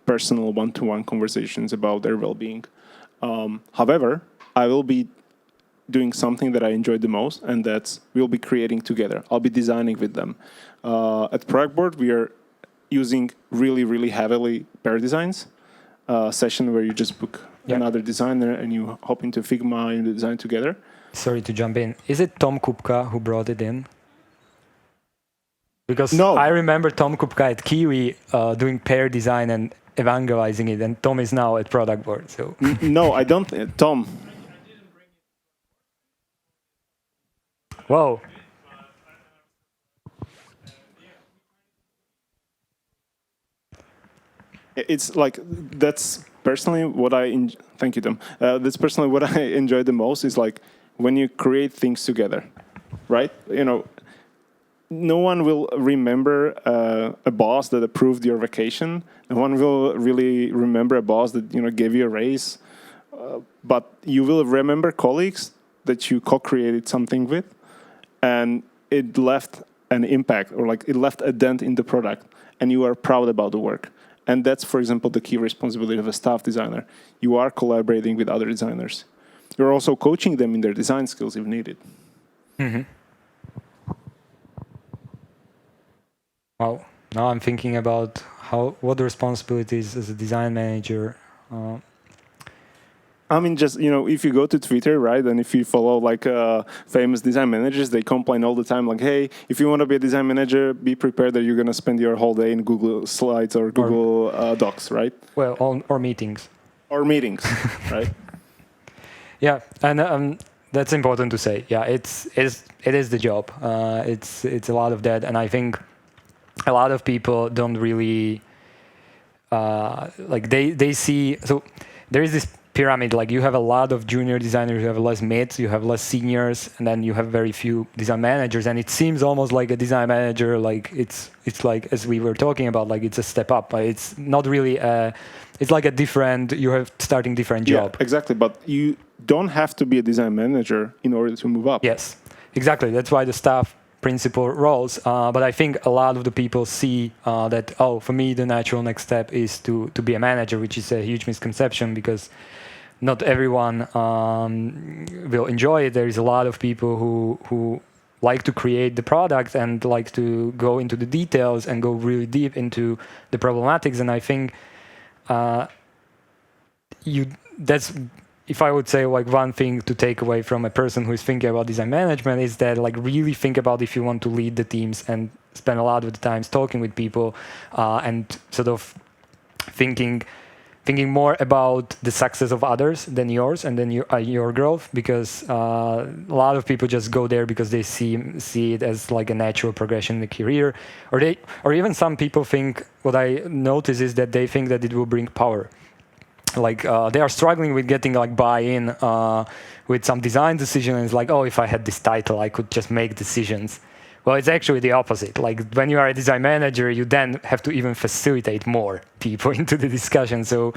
Speaker 4: personal one-to-one conversations about their well-being. However, I will be doing something that I enjoy the most, and that's we'll be creating together. I'll be designing with them. At Productboard, we are using really, really heavily pair designs, session where you just book another designer and you hop into Figma and you design together.
Speaker 1: Sorry to jump in. Is it Tom Kupka who brought it in? Because
Speaker 4: no.
Speaker 1: I remember Tom Kupka at Kiwi doing pair design and evangelizing it, and Tom is now at Productboard. So
Speaker 4: no, I don't. Tom.
Speaker 1: Whoa.
Speaker 4: It's like that's personally what I. Thank you, Tom. That's personally what I enjoy the most is like when you create things together, right? No one will remember a boss that approved your vacation. No one will really remember a boss that gave you a raise. But you will remember colleagues that you co-created something with, and it left an impact or like it left a dent in the product, and you are proud about the work. And that's, for example, the key responsibility of a staff designer. You are collaborating with other designers. You're also coaching them in their design skills if needed.
Speaker 1: Mm-hmm. Wow. Now I'm thinking about what the responsibilities as a design manager.
Speaker 4: I mean, just, if you go to Twitter, right, and if you follow like famous design managers, they complain all the time, like, hey, if you want to be a design manager, be prepared that you're going to spend your whole day in Google Slides or Google Docs, right?
Speaker 1: Well, or meetings.
Speaker 4: Or meetings, right?
Speaker 1: Yeah, and that's important to say. Yeah, it is the job. It's a lot of that, and I think a lot of people don't really like they see. So there is this pyramid. Like you have a lot of junior designers, you have less mids, you have less seniors, and then you have very few design managers. And it seems almost like a design manager, like it's like, as we were talking about, like it's a step up. But it's not really. It's like a different. You have starting different job.
Speaker 4: Yeah, exactly. But you don't have to be a design manager in order to move up.
Speaker 1: Yes, exactly. That's why the staff principal roles. But I think a lot of the people see that, for me, the natural next step is to be a manager, which is a huge misconception because not everyone will enjoy it. There is a lot of people who like to create the product and like to go into the details and go really deep into the problematics. And I think that's, if I would say like one thing to take away from a person who is thinking about design management, is that like really think about if you want to lead the teams and spend a lot of the times talking with people and sort of thinking more about the success of others than yours and then your growth, because a lot of people just go there because they see it as like a natural progression in the career, or even some people think, what I notice is that they think that it will bring power. Like they are struggling with getting like buy-in with some design decision, and it's like, if I had this title, I could just make decisions. Well, it's actually the opposite. Like when you are a design manager, you then have to even facilitate more people into the discussion. So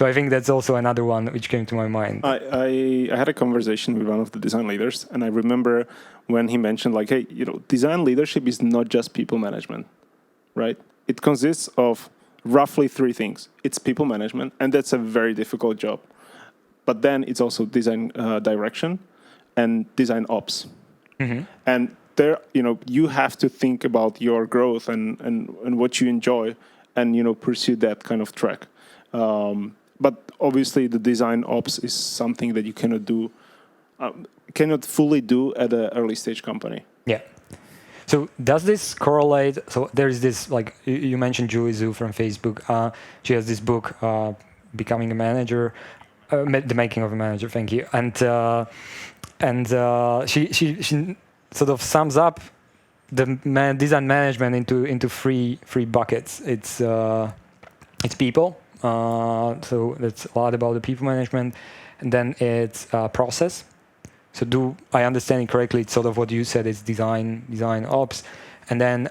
Speaker 1: I think that's also another one which came to my mind.
Speaker 4: I had a conversation with one of the design leaders, and I remember when he mentioned like, hey, design leadership is not just people management, right? It consists of roughly three things. It's people management, and that's a very difficult job. But then it's also design direction and design ops. Mm-hmm. And there, you have to think about your growth and what you enjoy and, pursue that kind of track. But obviously the design ops is something that you cannot fully do at an early stage company.
Speaker 1: Yeah. So does this correlate? So there is this, like you mentioned Julie Zhu from Facebook. She has this book, Becoming a Manager, The Making of a Manager. Thank you. And she sort of sums up the design management into three buckets. It's people. So that's a lot about the people management, and then it's process. So do I understand it correctly? It's sort of what you said is design ops, and then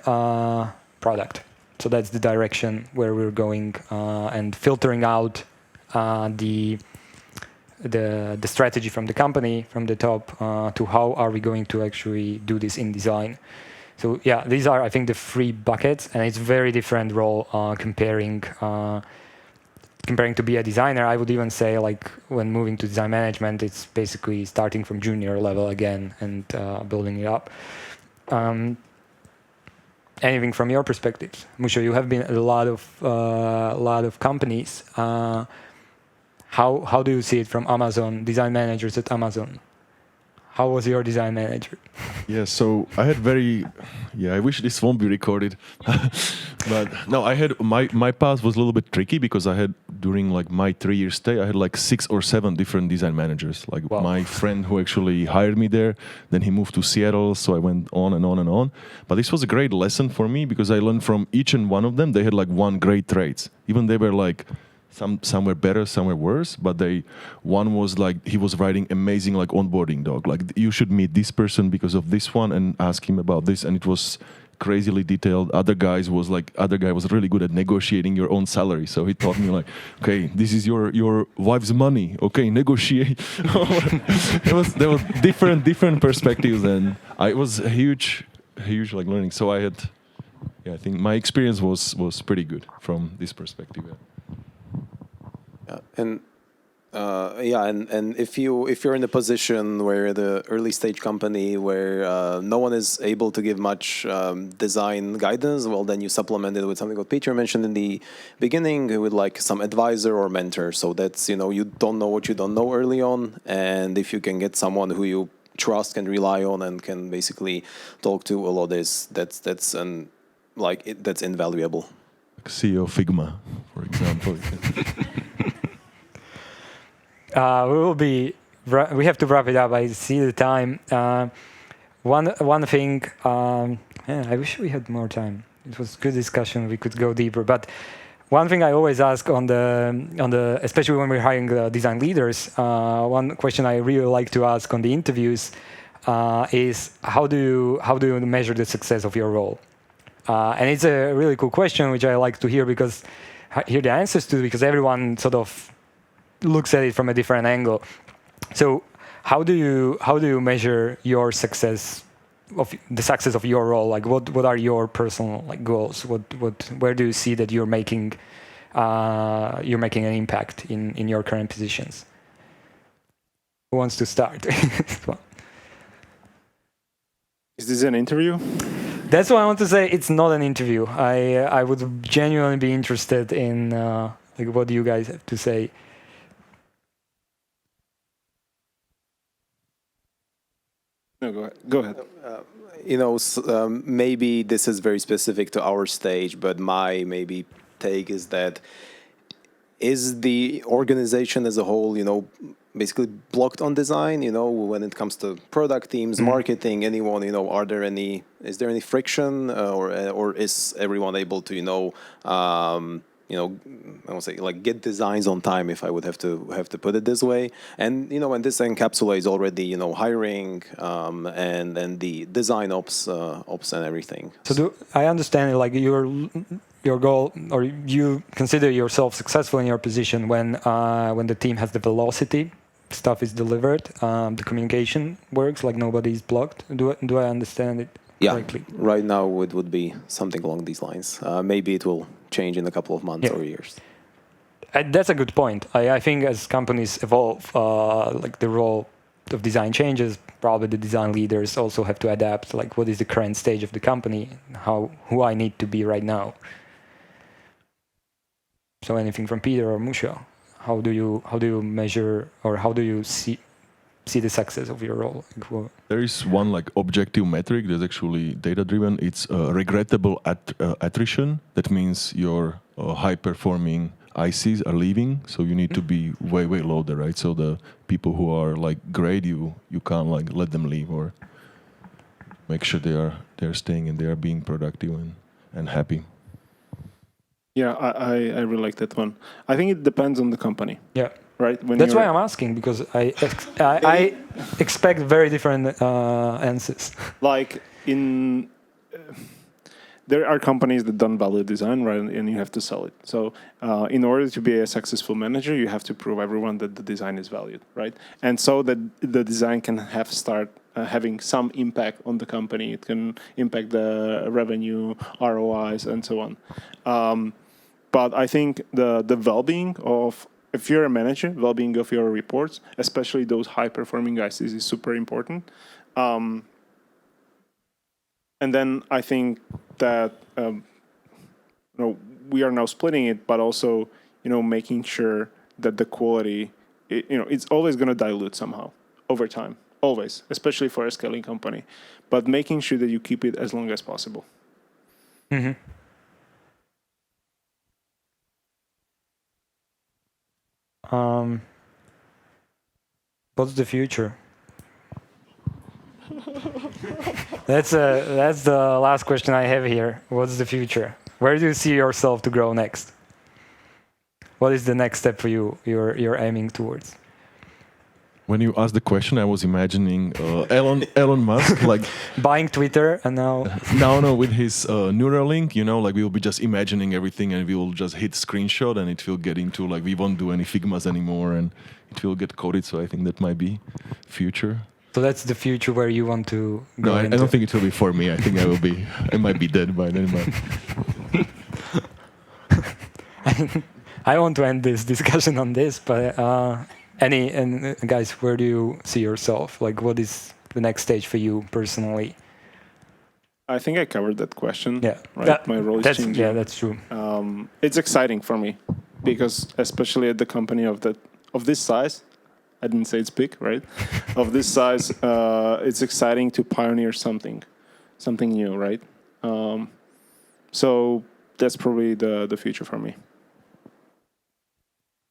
Speaker 1: product. So that's the direction where we're going, and filtering out the strategy from the company, from the top, to how are we going to actually do this in design. So yeah, these are, I think, the three buckets, and it's very different role comparing to be a designer. I would even say, like, when moving to design management, it's basically starting from junior level again and building it up. Anything from your perspectives? Musho, you have been at a lot of companies. How do you see it from Amazon, design managers at Amazon? How was your design manager?
Speaker 3: Yeah, so I had I wish this won't be recorded. But no, I had, my path was a little bit tricky because I had, during like my 3-year stay, I had like 6 or 7 different design managers. Like wow. My friend who actually hired me there, then he moved to Seattle, so I went on and on and on. But this was a great lesson for me because I learned from each and one of them. They had like one great traits. Even they were like, some were better, some were worse, but one was like, he was writing amazing like onboarding doc. Like, you should meet this person because of this one and ask him about this, and it was crazily detailed. Other guy was really good at negotiating your own salary, so he taught me like, okay, this is your wife's money, okay, negotiate. There was different perspectives, and it was a huge like learning. So I think my experience was pretty good from this perspective. Yeah.
Speaker 2: And if you're in a position where the early stage company where no one is able to give much design guidance, well, then you supplement it with something what Peter mentioned in the beginning, with like some advisor or mentor. So that's, you don't know what you don't know early on, and if you can get someone who you trust, can rely on, and can basically talk to a lot, that's invaluable.
Speaker 3: CEO Figma, for example.
Speaker 1: We have to wrap it up. I see the time. One thing, I wish we had more time. It was good discussion. We could go deeper, but one thing I always ask on the especially when we're hiring design leaders, one question I really like to ask on the interviews is how do you measure the success of your role? And it's a really cool question, which I like to hear because hear the answers to, because everyone sort of looks at it from a different angle. So how do you measure your success of the success of your role? Like what are your personal like goals? Where do you see that you're making an impact in your current positions? Who wants to start?
Speaker 4: Is this an interview?
Speaker 1: That's what I want to say. It's not an interview. I would genuinely be interested in like what do you guys have to say.
Speaker 4: No, go ahead.
Speaker 2: Maybe this is very specific to our stage, but my maybe take is that is the organization as a whole, basically blocked on design, when it comes to product teams, marketing, anyone, is there any friction or is everyone able to, I won't say like get designs on time, if I would have to put it this way, and and this encapsulates already hiring and the design ops and everything.
Speaker 1: So do I understand like your goal, or you consider yourself successful in your position when the team has the velocity, stuff is delivered, the communication works, like nobody's blocked. Do I understand it correctly?
Speaker 2: Right now it would be something along these lines. Maybe it will change in a couple of months or years.
Speaker 1: That's a good point. I think as companies evolve, like the role of design changes, probably the design leaders also have to adapt. Like, what is the current stage of the company? Who I need to be right now? So, anything from Peter or Michal? How do you measure, or how do you see the success of your role?
Speaker 3: There is one like objective metric that's actually data driven. It's regrettable attrition. That means your high performing ICs are leaving, so you need to be way low there, right? So the people who are like great, you can't like let them leave, or make sure they're staying and they are being productive and happy.
Speaker 4: Yeah, I really like that one. I think it depends on the company.
Speaker 1: Yeah.
Speaker 4: Right.
Speaker 1: That's why I'm asking, because I expect very different answers.
Speaker 4: Like there are companies that don't value design, right, and you have to sell it. So in order to be a successful manager, you have to prove everyone that the design is valued, right? And so that the design can start having some impact on the company. It can impact the revenue, ROIs, and so on. But I think the well-being of, if you're a manager, well-being of your reports, especially those high-performing guys, is super important. And then I think that we are now splitting it, but also making sure that the quality, it's always going to dilute somehow over time, always, especially for a scaling company. But making sure that you keep it as long as possible.
Speaker 1: Mm-hmm. What's the future? That's the last question I have here. What's the future? Where do you see yourself to grow next? What is the next step for you? You're aiming towards.
Speaker 3: When you asked the question, I was imagining Elon Musk like
Speaker 1: buying Twitter, and now
Speaker 3: no, with his Neuralink, like we will be just imagining everything, and we will just hit screenshot, and it will get into like we won't do any Figmas anymore, and it will get coded. So I think that might be future.
Speaker 1: So that's the future where you want to go.
Speaker 3: No, I don't think it will be for me. I think I might be dead by then.
Speaker 1: I want to end this discussion on this, but guys, where do you see yourself? Like, what is the next stage for you personally?
Speaker 4: I think I covered that question.
Speaker 1: Yeah,
Speaker 4: right. My role is changing.
Speaker 1: Yeah, that's true.
Speaker 4: It's exciting for me because, especially at the company of this size, I didn't say it's big, right? Of this size, it's exciting to pioneer something new, right? So that's probably the future for me.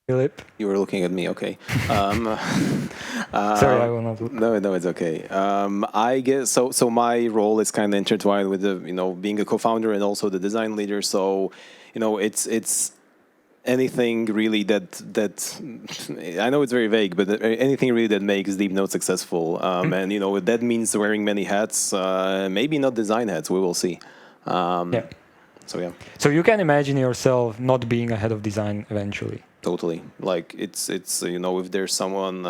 Speaker 1: Filip?
Speaker 2: You were looking at me, okay.
Speaker 1: Sorry, I will not look.
Speaker 2: No, it's okay. I guess so. My role is kind of intertwined with the being a co-founder and also the design leader. So it's anything really that I know it's very vague, but anything really that makes Deepnote successful, and that means wearing many hats. Maybe not design hats. We will see.
Speaker 1: Yeah.
Speaker 2: So yeah.
Speaker 1: So you can imagine yourself not being a head of design eventually.
Speaker 2: Totally. Like it's if there's someone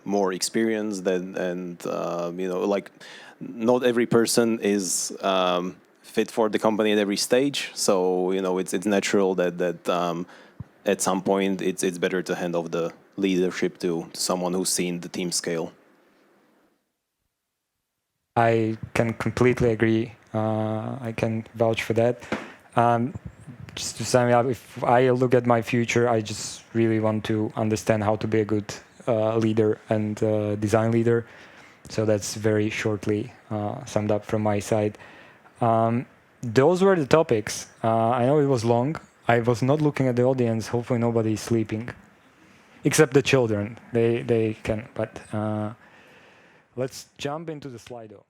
Speaker 2: more experienced and like not every person is fit for the company at every stage. So it's natural that at some point it's better to hand off the leadership to someone who's seen the team scale.
Speaker 1: I can completely agree. I can vouch for that. Just to sum it up, if I look at my future, I just really want to understand how to be a good leader and design leader. So that's very shortly summed up from my side. Those were the topics. I know it was long. I was not looking at the audience. Hopefully nobody is sleeping, except the children. They can. But let's jump into the Slido.